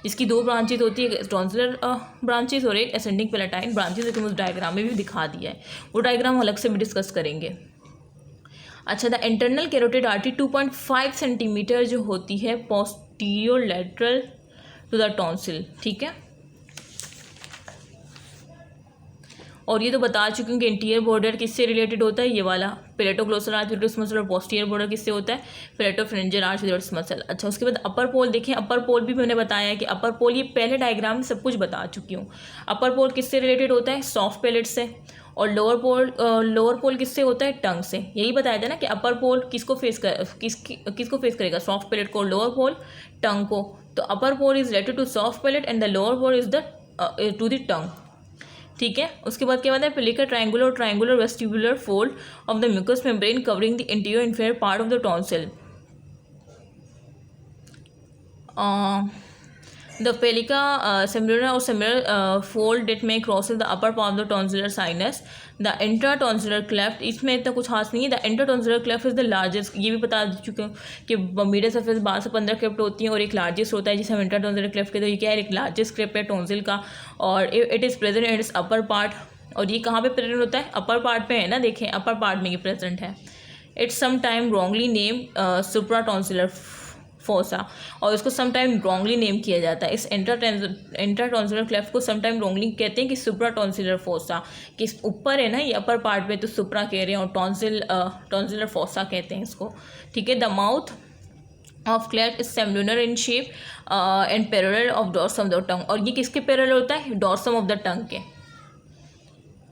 जिसकी 2 ब्रांचेज होती है, टॉन्सिलर ब्रांचेज और एक असेंडिंग पेलेटाइन ब्रांचेज, जो कि उस डायग्राम में भी दिखा दिया है, वो डायग्राम अलग से भी डिस्कस करेंगे। अच्छा, the internal carotid artery 2.5 centimetre जो होती है posterior lateral to the tonsil, ठीक है। और ये तो बता चुकी हूँ कि इंटीरियर बॉर्डर किससे रिलेटेड होता है, ये वाला पेलेटोग्लोसल आर्च विद मसल, और पोस्टीरियर बॉर्डर किससे होता है, पेलेटोफेरेंजियल आर्च विद मसल। अच्छा, उसके बाद अपर पोल देखें, अपर पोल भी मैंने बताया है कि अपर पोल, ये पहले डायग्राम में सब कुछ बता चुकी हूँ। अपर पोल किससे रिलेटेड होता है, सॉफ्ट पैलेट से, और लोअर पोल किससे होता है, टंग से। यही बताया था ना कि अपर पोल किसको फेस करेगा, सॉफ्ट पैलेट को, लोअर पोल टंग को। तो upper pole is related to soft palate and the lower pole is the to the tongue, ठीक है। उसके बाद क्या बताया, plica triangular vestibular fold of the mucous membrane covering the interior inferior part of the tonsil. The pellica similar or similar fold that may crosses the upper part of the tonsillar sinus. The intratonsillar cleft, इसमें इतना कुछ खास नहीं है। The intratonsillar cleft is the largest, ये भी बता चुके हैं कि मीडियल सरफेस 12 से 15 क्लेफ्ट होती हैं और एक लार्जेस्ट होता है जिसे हम इंट्राटॉन्सिलर क्लेफ्ट कहते हैं। ये क्या है, एक लार्जेस्ट क्लेफ्ट है टॉन्सिल का, और it is present in its upper part. और ये कहाँ पे प्रेजेंट होता है, अपर पार्ट पे है ना, देखें अपर पार्ट में ये प्रेजेंट है। It's some time wrongly name supratonsillar fossa, और इसको समटाइम रॉन्गली नेम किया जाता है। इस इंट्राटॉन्सिलर क्लेफ्ट को समटाइम रॉन्गली कहते हैं कि सुप्राटॉन्सिलर फोसा, कि ऊपर है ना ये अपर पार्ट में, तो सुप्रा कह रहे हैं, और टॉन्सिलर फोसा कहते हैं इसको, ठीक है। The mouth of cleft is semilunar in shape and parallel of dorsum of the tongue, और ये किसके पैरेलल होता है? डॉर्सम ऑफ द टंग के,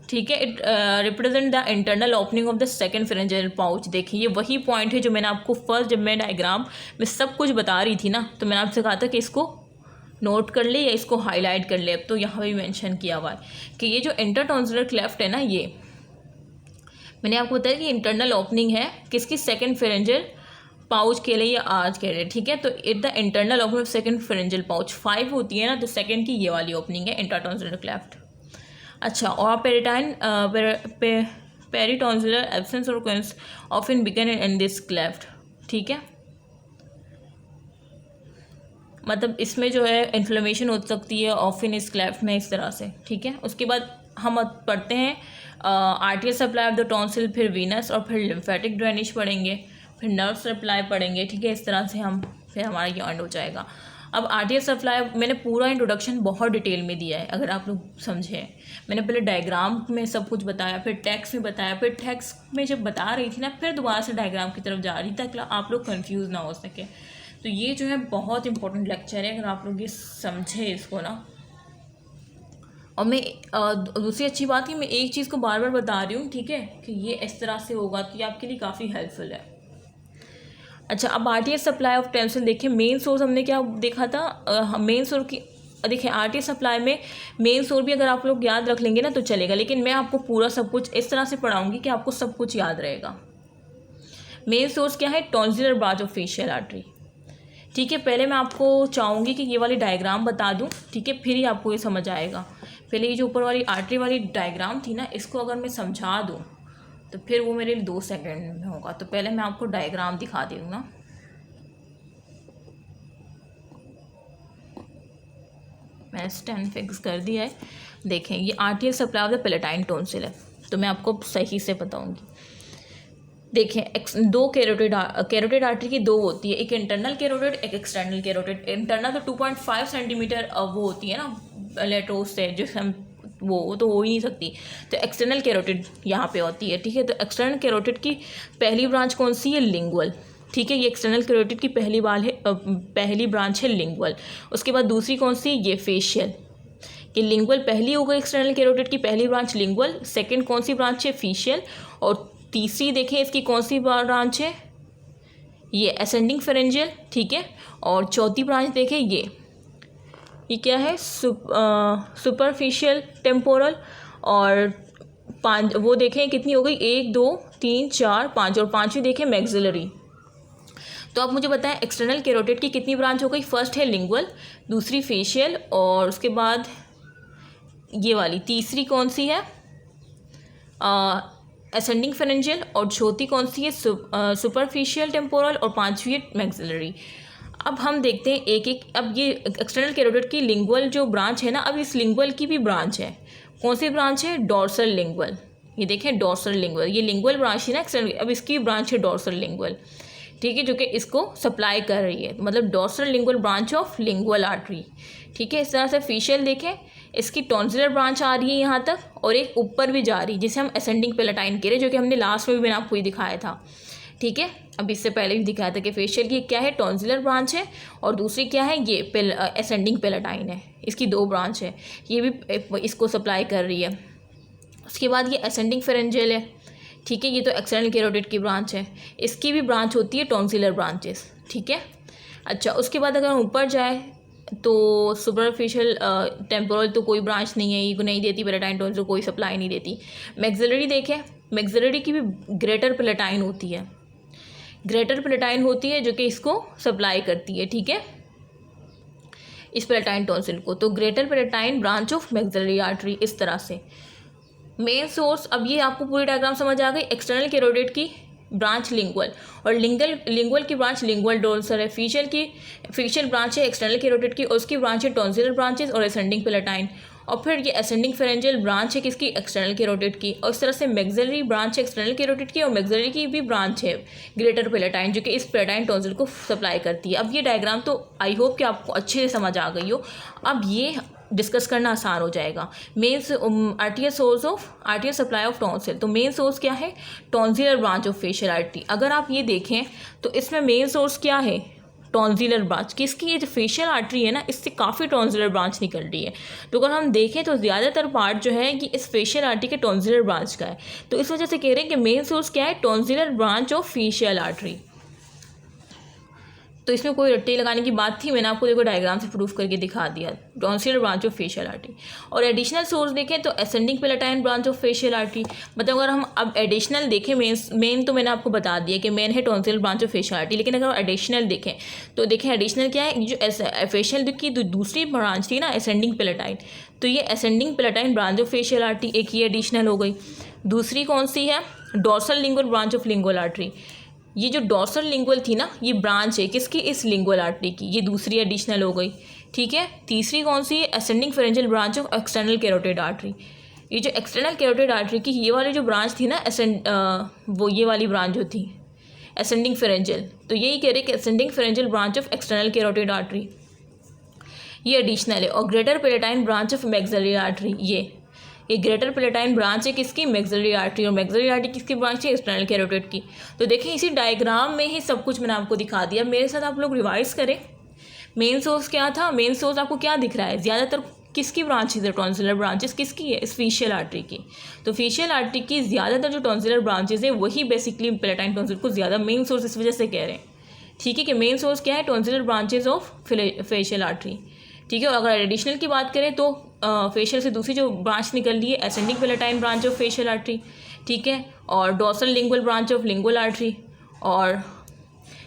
ठीक है। It represent the internal opening of the second pharyngeal pouch. देखिए ये वही पॉइंट है जो मैंने आपको फर्स्ट, जब मैं डायग्राम में सब कुछ बता रही थी ना, तो मैंने आपसे कहा था कि इसको नोट कर ले या इसको हाईलाइट कर ले। अब तो यहाँ भी मेंशन किया हुआ है कि ये जो इंटरटॉन्सिलर क्लेफ्ट है ना, ये मैंने आपको बताया कि इंटरनल ओपनिंग है किसकी? सेकंड फेरेंजियल पाउच के लिए या आर्च के लिए, ठीक है। तो it the internal opening of second pharyngeal pouch 5 होती है ना, तो सेकंड की ये वाली ओपनिंग है इंटरटॉन्सिलर क्लेफ्ट। अच्छा, और पेरिटॉन्सिलर एब्सेंस और quinsy often begin in this cleft, ठीक है। मतलब इसमें जो है इन्फ्लेमेशन हो सकती है ऑफन इस क्लेफ्ट में, इस तरह से, ठीक है। उसके बाद हम पढ़ते हैं आर्टियल सप्लाई ऑफ द टॉन्सिल, फिर वीनस, और फिर लिम्फेटिक ड्रेनेज पढ़ेंगे, फिर नर्व सप्लाई पढ़ेंगे, ठीक है। इस तरह से हम फिर हमारा ये एंड हो जाएगा। अब आर्टियल सप्लाई मैंने पूरा इंट्रोडक्शन बहुत डिटेल में दिया है, अगर आप लोग समझे। मैंने पहले डायग्राम में सब कुछ बताया, फिर टेक्स्ट में बताया, फिर टेक्स्ट में जब बता रही थी ना, फिर दोबारा से डायग्राम की तरफ जा रही ताकि आप लोग कंफ्यूज ना हो सके। तो ये जो है बहुत इंपॉर्टेंट लेक्चर है, अगर आप लोग ये समझे इसको ना। और मैं दूसरी अच्छी बात है, मैं एक चीज़ को बार बार बता रही हूँ, ठीक है, कि ये इस तरह से होगा तो ये आपके लिए काफ़ी हेल्पफुल है। अच्छा, अब आर्टियल सप्लाई ऑफ टेंसिल देखिए, मेन सोर्स हमने क्या देखा था? मेन सोर्स की देखिए, आर्टियल सप्लाई में मेन सोर्स भी अगर आप लोग याद रख लेंगे ना तो चलेगा, लेकिन मैं आपको पूरा सब कुछ इस तरह से पढ़ाऊंगी कि आपको सब कुछ याद रहेगा। मेन सोर्स क्या है? Tonsillar branch of facial artery, ठीक है। पहले मैं आपको चाहूँगी कि ये वाली डायग्राम बता दूँ, ठीक है, फिर ही आपको ये समझ आएगा। पहले ये जो ऊपर वाली आर्टरी वाली डायग्राम थी ना, इसको अगर मैं समझा दूँ तो फिर वो मेरे लिए 2 सेकंड में होगा। तो पहले मैं आपको डायग्राम दिखा दूँ ना। मैंने स्टैंड फिक्स कर दिया है। देखें, ये आर्टियल supply of the palatine tonsil है, तो मैं आपको सही से बताऊंगी। देखें, 2 कैरोटिड आर्टरी की 2 होती है, एक इंटरनल कैरोटिड, एक एक्सटर्नल कैरोटिड। इंटरनल तो 2.5 सेंटीमीटर वो होती है ना लेटोस से, जिससे हम वो तो हो ही नहीं सकती। तो एक्सटर्नल कैरोटिड यहाँ पे होती है, ठीक है। तो एक्सटर्नल कैरोटिड की पहली ब्रांच कौन सी है? लिंगुअल, ठीक है। ये एक्सटर्नल कैरोटिड की पहली ब्रांच है लिंगुअल। उसके बाद दूसरी कौन सी? ये फेशियल। ये लिंगुअल पहली हो गई, एक्सटर्नल कैरोटिड की पहली ब्रांच लिंगुअल। सेकंड कौन सी ब्रांच है? फेशियल। और तीसरी देखें इसकी कौन सी ब्रांच है? ये असेंडिंग फेरेंजियल, ठीक है। और चौथी ब्रांच देखें, ये क्या है? Superficial temporal. और 5 वो देखें कितनी हो गई? 1 2 3 4 5, और 5वीं देखें मैक्सिलरी। तो आप मुझे बताएं एक्सटर्नल कैरोटिड की कितनी ब्रांच हो गई? फर्स्ट है लिंगुअल, दूसरी फेशियल, और उसके बाद ये वाली तीसरी कौन सी है? Ascending pharyngeal. और चौथी कौन सी है? Superficial temporal. और 5वीं है मैक्सिलरी। अब हम देखते हैं एक एक। अब ये एक्सटर्नल कैरोटिड की लिंगुअल जो ब्रांच है ना, अब इस लिंगुअल की भी ब्रांच है। कौन सी ब्रांच है? Dorsal lingual. ये देखें डॉर्सल लिंगुअल, ये लिंगुअल ब्रांच है ना एक्सटर्नल, अब इसकी ब्रांच है डॉर्सल लिंगुअल, ठीक है, जो कि इसको सप्लाई कर रही है। मतलब dorsal lingual branch of lingual artery, ठीक है। इस तरह से फेशियल देखें, इसकी टॉन्सिलर ब्रांच आ रही है यहाँ तक, और एक ऊपर भी जा रही है जिसे हम असेंडिंग पैलेटाइन कह रहे हैं, जो कि हमने लास्ट में भी मैंने आपको ही दिखाया था, ठीक है। अब इससे पहले भी दिखाया था कि फेशियल की क्या है? टॉन्सिलर ब्रांच है, और दूसरी क्या है? ये असेंडिंग पैलेटाइन है। इसकी 2 ब्रांच है, ये भी इसको सप्लाई कर रही है। उसके बाद ये असेंडिंग फेरेंजियल है, ठीक है। ये तो एक्सटर्नल कैरोटिड की ब्रांच है, इसकी भी ब्रांच होती है टॉन्सिलर ब्रांचेस, ठीक है। अच्छा, उसके बाद अगर हम ऊपर जाए तो सुपरफिशियल टेम्पोरल तो कोई ब्रांच नहीं है, ये नहीं देती, पैलेटाइन टॉन्सिल कोई सप्लाई नहीं देती। मैक्सिलरी देखें, मैक्सिलरी की भी ग्रेटर पैलेटाइन होती है, ग्रेटर पैलेटाइन होती है जो कि इसको सप्लाई करती है, ठीक है, इस पैलेटाइन टॉन्सिल को। तो greater palatine branch of maxillary artery, इस तरह से। मेन सोर्स, अब ये आपको पूरी डायग्राम समझ आ गई। एक्सटर्नल कैरोटिड की ब्रांच लिंगुअल, और लिंगुअल की ब्रांच लिंगुअल डोर्सल है। फेशियल ब्रांच है एक्सटर्नल कैरोटिड की, और उसकी ब्रांच है टॉन्सिलर ब्रांचेस और असेंडिंग पैलेटाइन। और फिर ये असेंडिंग फेरेंजियल ब्रांच है किसकी, एक्सटर्नल कैरोटिड की, और इस तरह से मैक्सिलरी ब्रांच है एक्सटर्नल कैरोटिड की, और मैक्सिलरी की भी ब्रांच है ग्रेटर पैलेटाइन जो कि इस पैलेटाइन टॉन्सिल को सप्लाई करती है। अब ये डायग्राम तो आई होप कि आपको अच्छे से समझ आ गई हो। अब ये डिस्कस करना आसान हो जाएगा। Main आर्टियल source of आर्टियल supply of tonsil, तो मेन सोर्स क्या है, tonsillar branch of facial artery. अगर आप ये देखें तो इसमें मेन सोर्स क्या है, टॉन्सिलर ब्रांच किसकी, ये जो फेशियल आर्टरी है ना इससे काफ़ी टॉन्सिलर ब्रांच निकल रही है। तो अगर हम देखें तो ज़्यादातर पार्ट जो है कि इस फेशियल आर्टरी के टॉन्सिलर ब्रांच का है, तो इस वजह से कह रहे हैं कि मेन सोर्स क्या है, tonsillar branch of facial artery. तो इसमें कोई रट्टे लगाने की बात थी, मैंने आपको देखो डायग्राम से प्रूफ करके दिखा दिया, tonsillar branch of facial artery. और एडिशनल सोर्स देखें तो ascending palatine branch of facial artery, मतलब अगर हम अब एडिशनल देखें, मेन तो मैंने आपको बता दिया कि मेन है tonsillar branch of facial artery, लेकिन अगर एडिशनल देखें तो देखें एडिशनल क्या है, जो फेशियल की दूसरी ब्रांच थी ना असेंडिंग पैलेटाइन, तो ये ascending palatine branch of facial artery एक ये एडिशनल हो गई। दूसरी कौन सी है, dorsal lingual branch of lingual artery, ये जो डोर्सल लिंगुअल थी ना ये ब्रांच है किसकी, इस लिंगुअल आर्टरी की, ये दूसरी एडिशनल हो गई। ठीक है, तीसरी कौन सी है, ascending pharyngeal branch of external carotid artery, ये जो एक्सटर्नल कैरोटिड आर्टरी की ये वाली जो ब्रांच थी ना वो ये वाली ब्रांच जो थी असेंडिंग फेरेंजियल, तो यही कह रहे कि ascending pharyngeal branch of external carotid artery ये एडिशनल है। और greater palatine branch of maxillary artery, ये ग्रेटर पैलेटाइन ब्रांच है किसकी, मैक्सिलरी आर्टरी, और मैक्सिलरी आर्टरी किसकी ब्रांच है, एक्सटर्नल कैरोटिड की। तो देखें इसी डायग्राम में ही सब कुछ मैंने आपको दिखा दिया, मेरे साथ आप लोग रिवाइज करें। मेन सोर्स क्या था, मेन सोर्स आपको क्या दिख रहा है, ज़्यादातर किसकी ब्रांचेज है, टॉन्सिलर ब्रांचेस किसकी है, इस फेशियल आर्टरी की। तो फेशियल आर्टरी की ज़्यादातर जो टॉन्सिलर ब्रांचेज है वही बेसिकली पैलेटाइन टॉन्सिल को ज़्यादा मेन सोर्स इस वजह से कह रहे हैं। ठीक है कि मेन सोर्स क्या है, tonsillar branches of facial artery. ठीक है, और अगर एडिशनल की बात करें तो फेशियल से दूसरी जो ब्रांच निकल रही है ascending palatine branch of facial artery. ठीक है, और dorsal lingual branch of lingual artery, और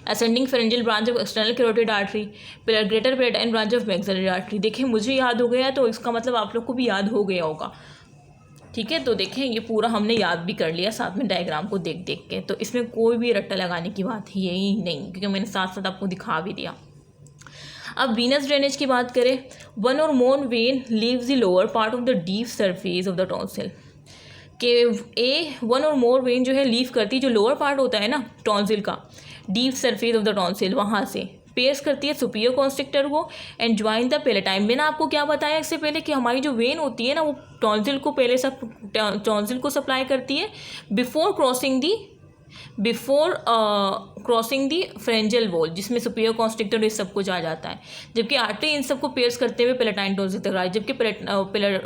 ascending pharyngeal branch of external carotid artery, greater palatine branch of maxillary artery. देखें मुझे याद हो गया तो इसका मतलब आप लोग को भी याद हो गया होगा। ठीक है, तो देखें ये पूरा हमने याद भी कर लिया साथ में डायग्राम को देख देख के, तो इसमें कोई भी रट्टा लगाने की बात है यही नहीं, क्योंकि मैंने साथ साथ आपको दिखा भी दिया। अब वीनस ड्रेनेज की बात करें, वन और more when leaves the lower part of the deep surface of the tonsil, के वन और मोर वेन जो है लीव करती है, जो लोअर पार्ट होता है ना टॉन्सिल का, deep surface of the tonsil, वहाँ से पेयर्स करती है सुपीरियर कॉन्स्ट्रिक्टर को एंड ज्वाइन द पैलेटाइन। मैंने आपको क्या बताया इससे पहले कि हमारी जो वेन होती है ना वो टॉन्सिल को पहले सब टॉन्सिल को सप्लाई करती है बिफोर क्रॉसिंग दी फेरेंजियल वॉल, जिसमें सुपीरियर कॉन्स्ट्रिक्टर ये सब कुछ आ जाता है, जबकि आर्टरी इन सबको पेयर्स करते हुए पैलेटाइन टॉन्सिल तक आई, जबकि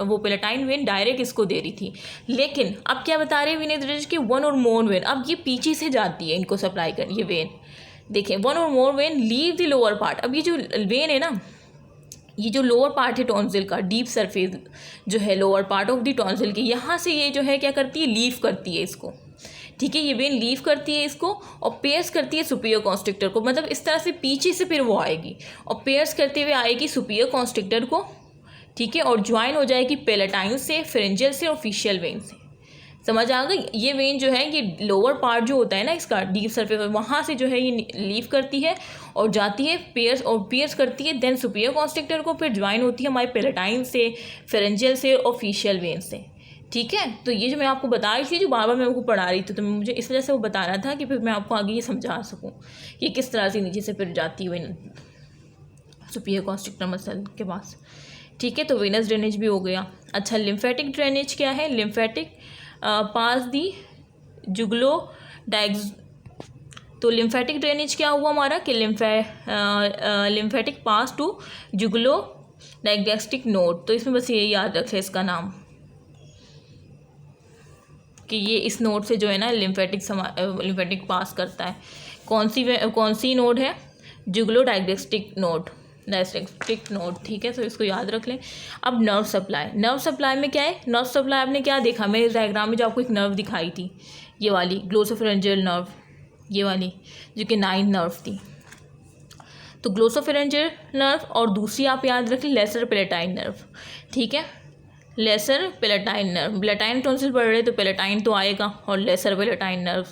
वो पैलेटाइन वेन डायरेक्ट इसको दे रही थी। लेकिन अब क्या बता रहे हैं वीनस ड्रेनेज की, वन और मोर वेन, अब ये पीछे से जाती है इनको सप्लाई कर, ये वेन देखें, वन और more when leave the lower part. अब ये जो वेन है ना, ये जो लोअर पार्ट है टॉन्सिल का, डीप सरफेस जो है lower part of the tonsil की, यहाँ से ये जो है क्या करती है, लीव करती है इसको। ठीक है, ये वेन लीव करती है इसको और पेयर्स करती है सुपीरियर कॉन्स्ट्रिक्टर को, मतलब इस तरह से पीछे से फिर वो आएगी और पेयर्स करते हुए आएगी सुपीरियर कॉन्स्ट्रिक्टर को। ठीक है, और ज्वाइन हो जाएगी पैलेटाइन से, फेरेंजियल से और फेशियल वेन से। समझ आ गई, ये वेन जो है ये लोअर पार्ट जो होता है ना इसका डीप सरफेस, वहाँ से जो है ये लीव करती है और जाती है पेयर्स करती है देन सुपीरियर कॉन्स्ट्रिक्टर को, फिर ज्वाइन होती है हमारे पैलेटाइन से, फेरेंजियल से और फेशियल वेन से। ठीक है, तो ये जो मैं आपको बता रही थी, जो बार बार मैं आपको पढ़ा रही थी, तो मुझे इस वजह से वो बताना था कि फिर मैं आपको आगे ये समझा सकूं कि किस तरह से नीचे से फिर जाती हुई सुपीरियर कॉन्स्ट्रिक्टर मसल के पास। ठीक है, तो वेनस ड्रेनेज भी हो गया। अच्छा, लिम्फेटिक ड्रेनेज क्या है, लिम्फेटिक पास दी जुगलो डायग्स। तो लिम्फेटिक ड्रेनेज क्या हुआ हमारा कि lymphatic pass to jugulodigastric node. तो इसमें बस ये याद रखें इसका नाम कि ये इस नोड से जो है ना लिम्फेटिक पास करता है। कौन सी नोड है, जुगलो डायग्नोस्टिक नोड। ठीक है, तो इसको याद रख लें। अब नर्व सप्लाई में क्या है, नर्व सप्लाई आपने क्या देखा, मैं इस डायग्राम में जो आपको एक नर्व दिखाई थी, ये वाली ग्लोसोफेरेंजियल नर्व, ये वाली जो कि 9 नर्व थी। तो ग्लोसोफेरेंजियल नर्व और दूसरी आप याद रख लें लेसर पैलेटाइन नर्व। ठीक है, lesser palatine nerve, palatine tonsil बढ़ रहे तो पैलेटाइन तो आएगा और लेसर पैलेटाइन नर्व।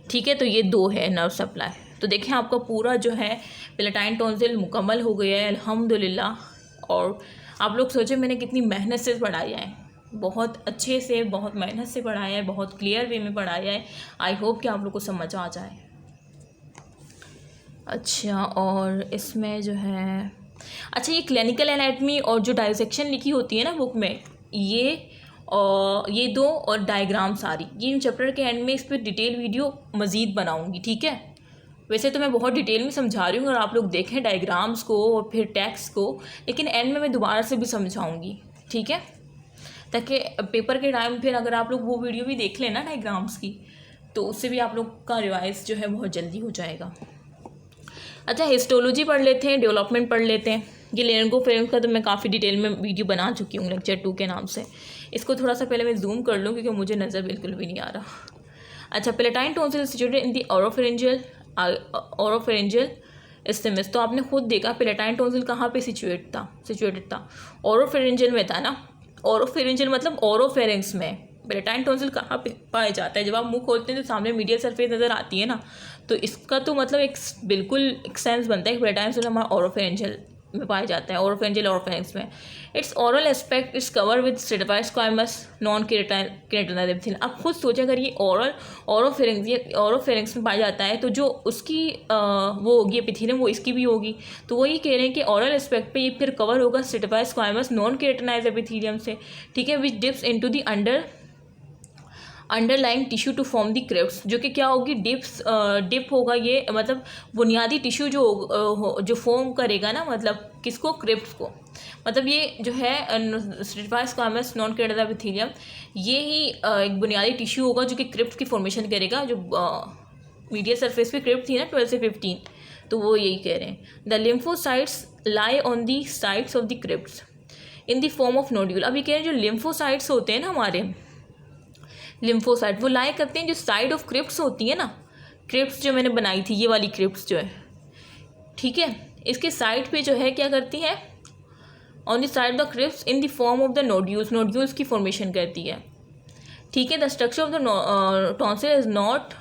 ठीक है, तो ये 2 है नर्व सप्लाई। तो देखें आपका पूरा जो है पैलेटाइन टॉन्सिल मुकम्मल हो गया है अल्हम्दुलिल्लाह। और आप लोग सोचो मैंने कितनी मेहनत से पढ़ाया है, बहुत अच्छे से, बहुत मेहनत से पढ़ाया है, बहुत क्लियर वे में पढ़ाया है। आई होप कि आप लोग को समझ आ जाए। अच्छा, और इसमें जो है, अच्छा ये क्लिनिकल एनाटमी और जो डाइसेक्शन लिखी होती है ना बुक में, ये दो और डायग्राम सारी, ये चैप्टर के एंड में इस पर डिटेल वीडियो मज़ीद बनाऊंगी, ठीक है। वैसे तो मैं बहुत डिटेल में समझा रही हूँ और आप लोग देखें डायग्राम्स को और फिर टेक्स्ट को, लेकिन एंड में मैं दोबारा से भी समझाऊंगी, ठीक है, ताकि पेपर के टाइम फिर अगर आप लोग वो वीडियो भी देख लेना डायग्राम्स की, तो उससे भी आप लोग का रिवाइज जो है बहुत जल्दी हो जाएगा। अच्छा, हिस्टोलॉजी पढ़ लेते हैं, डेवलपमेंट पढ़ लेते हैं। ये लेरंगोफेरेंस का तो मैं काफ़ी डिटेल में वीडियो बना चुकी हूँ लेक्चर 2 के नाम से। इसको थोड़ा सा पहले मैं जूम कर लूँ क्योंकि मुझे नज़र बिल्कुल भी नहीं आ रहा। अच्छा, palatine tonsil situated in the oropharyngeal isthmus. तो आपने खुद देखा पैलेटाइन टॉन्सिल कहाँ पे सिचुएटेड था, ओरोफेरेंजियल में था ना। ओरोफेरेंजियल मतलब ओरोफेरेंस में। पैलेटाइन टॉन्सिल कहाँ पे पाया जाता है? जब आप मुंह खोलते हैं तो सामने मीडियल सरफेस नज़र आती है ना, तो इसका तो मतलब एक बिल्कुल एक सेंस बनता है कि पैलेटाइन टॉन्सिल हमारा ओरोफेरेंजियल में पाया जाता है, ओरोफेरेंजियल ओरोफेरेंस में। Its oral aspect is cover with stratified squamous non keratinized epithelium. अब खुद सोचें, अगर ये ओरोफेरेंस में पाया जाता है तो जो उसकी वो होगी एपिथेलियम, वो इसकी भी होगी। तो वही कह रहे हैं कि ओरल एस्पेक्ट पे ये फिर कवर होगा stratified squamous non keratinized epithelium से, ठीक है, which dips into the underlying tissue to form the crypts, जो कि क्या होगी, डिप होगा ये, मतलब बुनियादी टिश्यू जो फॉर्म करेगा ना, मतलब किसको, क्रिप्ट्स को। मतलब ये जो है stratified squamous non keratinized epithelium, ये ही एक बुनियादी टिश्यू होगा जो कि क्रिप्ट की फॉर्मेशन करेगा। जो मीडियल सरफेस पे क्रिप्ट थी ना 12 से 15, तो वो यही कह रहे हैं। The lymphocytes lie on the sides of the crypts in the form of nodule. अब ये कह रहे हैं जो लिम्फोसाइट्स होते हैं ना हमारे, लिम्फोसाइट वो लाई करते हैं जो साइड ऑफ क्रिप्ट्स होती है ना, क्रिप्ट्स जो मैंने बनाई थी, ये वाली क्रिप्ट्स जो है, ठीक है, इसके साइड पे जो है क्या करती है, on the side of the crypts in the form of the nodules की फॉर्मेशन करती है, ठीक है। The structure of the tonsil is not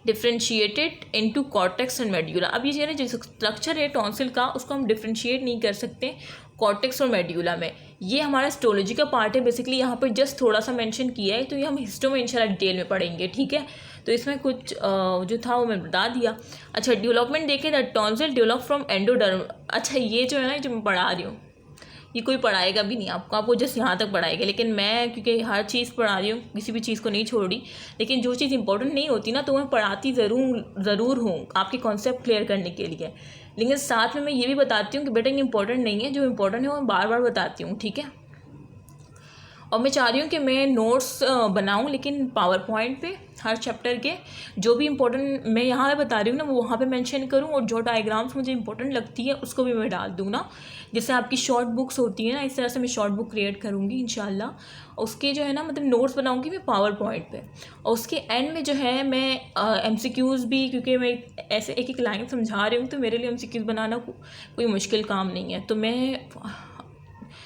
differentiated into cortex and medulla. अब ये जो स्ट्रक्चर है टॉन्सिल का, उसको हम डिफ्रेंशिएट नहीं कर सकते कॉर्टेक्स और मेड्यूला में। ये हमारा हिस्टोलॉजी का पार्ट है बेसिकली, यहाँ पर जस्ट थोड़ा सा मेंशन किया है, तो ये हम हिस्टो में इंशाल्लाह डिटेल में पढ़ेंगे, ठीक है। तो इसमें कुछ जो था वो मैं बता दिया। अच्छा, डेवलपमेंट देखें, the tonsil develop from endoderm. अच्छा, ये जो है ना, जो मैं पढ़ा रही हूँ, ये कोई पढ़ाएगा भी नहीं आपको जस्ट यहाँ तक पढ़ाएगा, लेकिन मैं क्योंकि हर चीज़ पढ़ा रही हूँ, किसी भी चीज़ को नहीं छोड़ रही, लेकिन जो चीज़ इंपॉर्टेंट नहीं होती ना, तो मैं पढ़ाती ज़रूर हूँ आपके कॉन्सेप्ट क्लियर करने के लिए। लेकिन साथ में मैं ये भी बताती हूँ कि बेटा ये इंपॉर्टेंट नहीं है, जो इंपॉर्टेंट है वो मैं बार बार बताती हूँ, ठीक है। और मैं चाह रही हूँ कि मैं नोट्स बनाऊँ, लेकिन पावर पॉइंट पे हर चैप्टर के जो भी इंपॉर्टेंट मैं यहाँ पे बता रही हूँ ना, वो वहाँ पे मेंशन करूँ, और जो डायग्राम्स मुझे इंपॉर्टेंट लगती है उसको भी मैं डाल दूँ ना। जैसे आपकी शॉर्ट बुक्स होती है ना, इस तरह से मैं शॉर्ट बुक क्रिएट करूँगी इंशाल्लाह। उसके जो है ना, मतलब नोट्स बनाऊँगी मैं पावर पॉइंट पे, और उसके एंड में जो है मैं MCQs भी, क्योंकि मैं ऐसे एक लाइन समझा रही हूँ तो मेरे लिए MCQs बनाना कोई मुश्किल काम नहीं है। तो मैं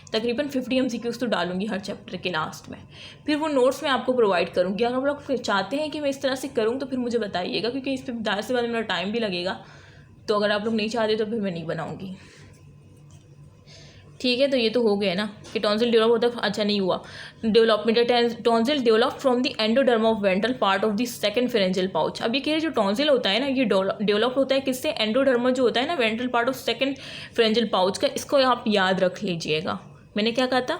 तकरीबन 50 MCQs तो डालूंगी हर चैप्टर के लास्ट में, फिर वो नोट्स मैं आपको प्रोवाइड करूँगी। अगर आप लोग चाहते हैं कि मैं इस तरह से करूँ तो फिर मुझे बताइएगा, क्योंकि इस पर दायर से बाद मेरा टाइम भी लगेगा। तो अगर आप लोग नहीं चाहते तो फिर मैं नहीं बनाऊँगी, ठीक है। तो ये तो हो गया ना कि टॉन्सिल डेवलप होता है। अच्छा, नहीं हुआ development. Tonsil develop from the endoderm of ventral part of the second pharyngeal pouch. अब ये कह रहे जो टॉन्सिल होता है ना, ये डेवलप होता है किससे, एंडोडर्म जो होता है ना, ventral part of second pharyngeal pouch का। इसको आप याद रख लीजिएगा। मैंने क्या कहा था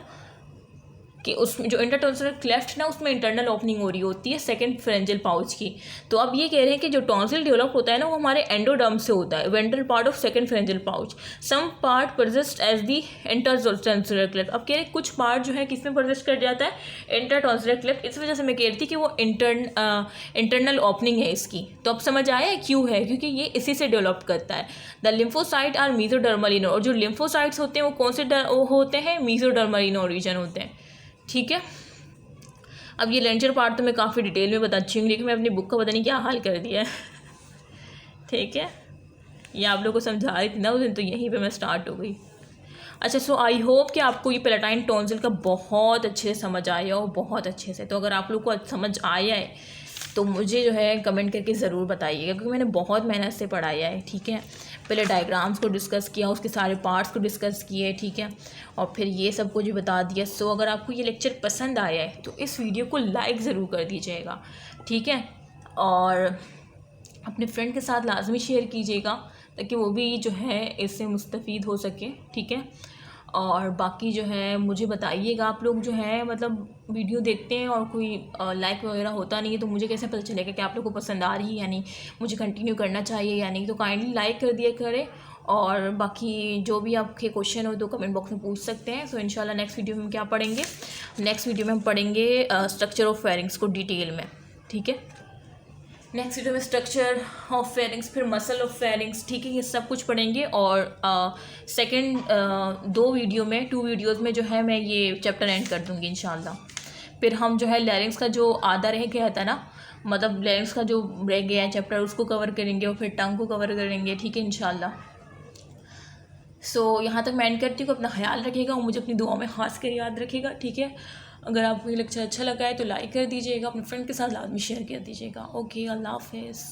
कि उसमें जो इंटरटॉन्सिलर क्लेफ्ट ना, उसमें इंटरनल ओपनिंग हो रही होती है सेकंड फेरेंजियल पाउच की। तो अब ये कह रहे हैं कि जो टॉन्सिल डेवलप होता है ना, वो हमारे एंडोडर्म से होता है, ventral part of second pharyngeal pouch. Some part persist as the intertonsillar cleft. अब कह रहे हैं कुछ पार्ट जो है किसमें परसिस्ट कर जाता है, इंटरटॉन्सिलर क्लेफ्ट। इस वजह से मैं कह रही थी कि वो इंटरनल ओपनिंग है इसकी। तो अब समझ आया क्यों है, क्योंकि ये इसी से डेवलप करता है। The lymphocyte are mesodermal in, और जो लिम्फोसाइट्स होते हैं वो कौन से होते हैं, मीजोडर्मल इन ओरिजिन होते हैं, ठीक है। अब ये लेंचर पार्ट तो मैं काफ़ी डिटेल में बता चुकी हूँ, लेकिन मैं अपनी बुक का पता नहीं क्या हाल कर दिया है, ठीक है। ये आप लोगों को समझा रही थी ना उस दिन, तो यहीं पे मैं स्टार्ट हो गई। अच्छा, सो आई होप कि आपको ये पैलेटाइन टॉन्सिल का बहुत अच्छे से समझ आया हो, बहुत अच्छे से। तो अगर आप लोग को समझ आया है तो मुझे जो है कमेंट करके ज़रूर बताइएगा, क्योंकि मैंने बहुत मेहनत से पढ़ाया है, ठीक है। पहले डायग्राम्स को डिस्कस किया, उसके सारे पार्ट्स को डिस्कस किए, ठीक है, और फिर ये सब कुछ बता दिया। सो अगर आपको ये लेक्चर पसंद आया है तो इस वीडियो को लाइक ज़रूर कर दीजिएगा, ठीक है, और अपने फ्रेंड के साथ लाजमी शेयर कीजिएगा ताकि वो भी जो है इससे मुस्तफ़ीद हो सके, ठीक है। और बाकी जो है मुझे बताइएगा, आप लोग जो है मतलब वीडियो देखते हैं और कोई लाइक वगैरह होता नहीं है तो मुझे कैसे पता चलेगा कि आप लोग को पसंद आ रही है या नहीं, मुझे कंटिन्यू करना चाहिए या नहीं। तो काइंडली लाइक कर दिया करें, और बाकी जो भी आपके क्वेश्चन हो तो कमेंट बॉक्स में पूछ सकते हैं। सो इंशाल्लाह नेक्स्ट वीडियो में हम क्या पढ़ेंगे, नेक्स्ट वीडियो में हम पढ़ेंगे स्ट्रक्चर ऑफ फेरिंग्स को डिटेल में, ठीक है। नेक्स्ट वीडियो में स्ट्रक्चर ऑफ फेरिंग्स, फिर मसल ऑफ फेरिंग्स, ठीक है, ये सब कुछ पढ़ेंगे। और सेकंड 2 वीडियोज़ में जो है मैं ये चैप्टर एंड कर दूँगी इंशाल्लाह। फिर हम जो है लैरिंग्स का जो आधा रह गया था ना, मतलब लैरिंग्स का जो रह गया है चैप्टर उसको कवर करेंगे, और फिर टंग को कवर करेंगे, ठीक है इंशाल्लाह। सो यहाँ तक मैं एंड करती हूँ। अपना ख्याल रखिएगा और मुझे अपनी दुआओं में ख़ास कर याद रखिएगा, ठीक है। अगर आपको ये लेक्चर अच्छा लगा है तो लाइक कर दीजिएगा, अपने फ्रेंड के साथ लाजमी शेयर कर दीजिएगा। ओके, अल्लाह हाफ़िज़।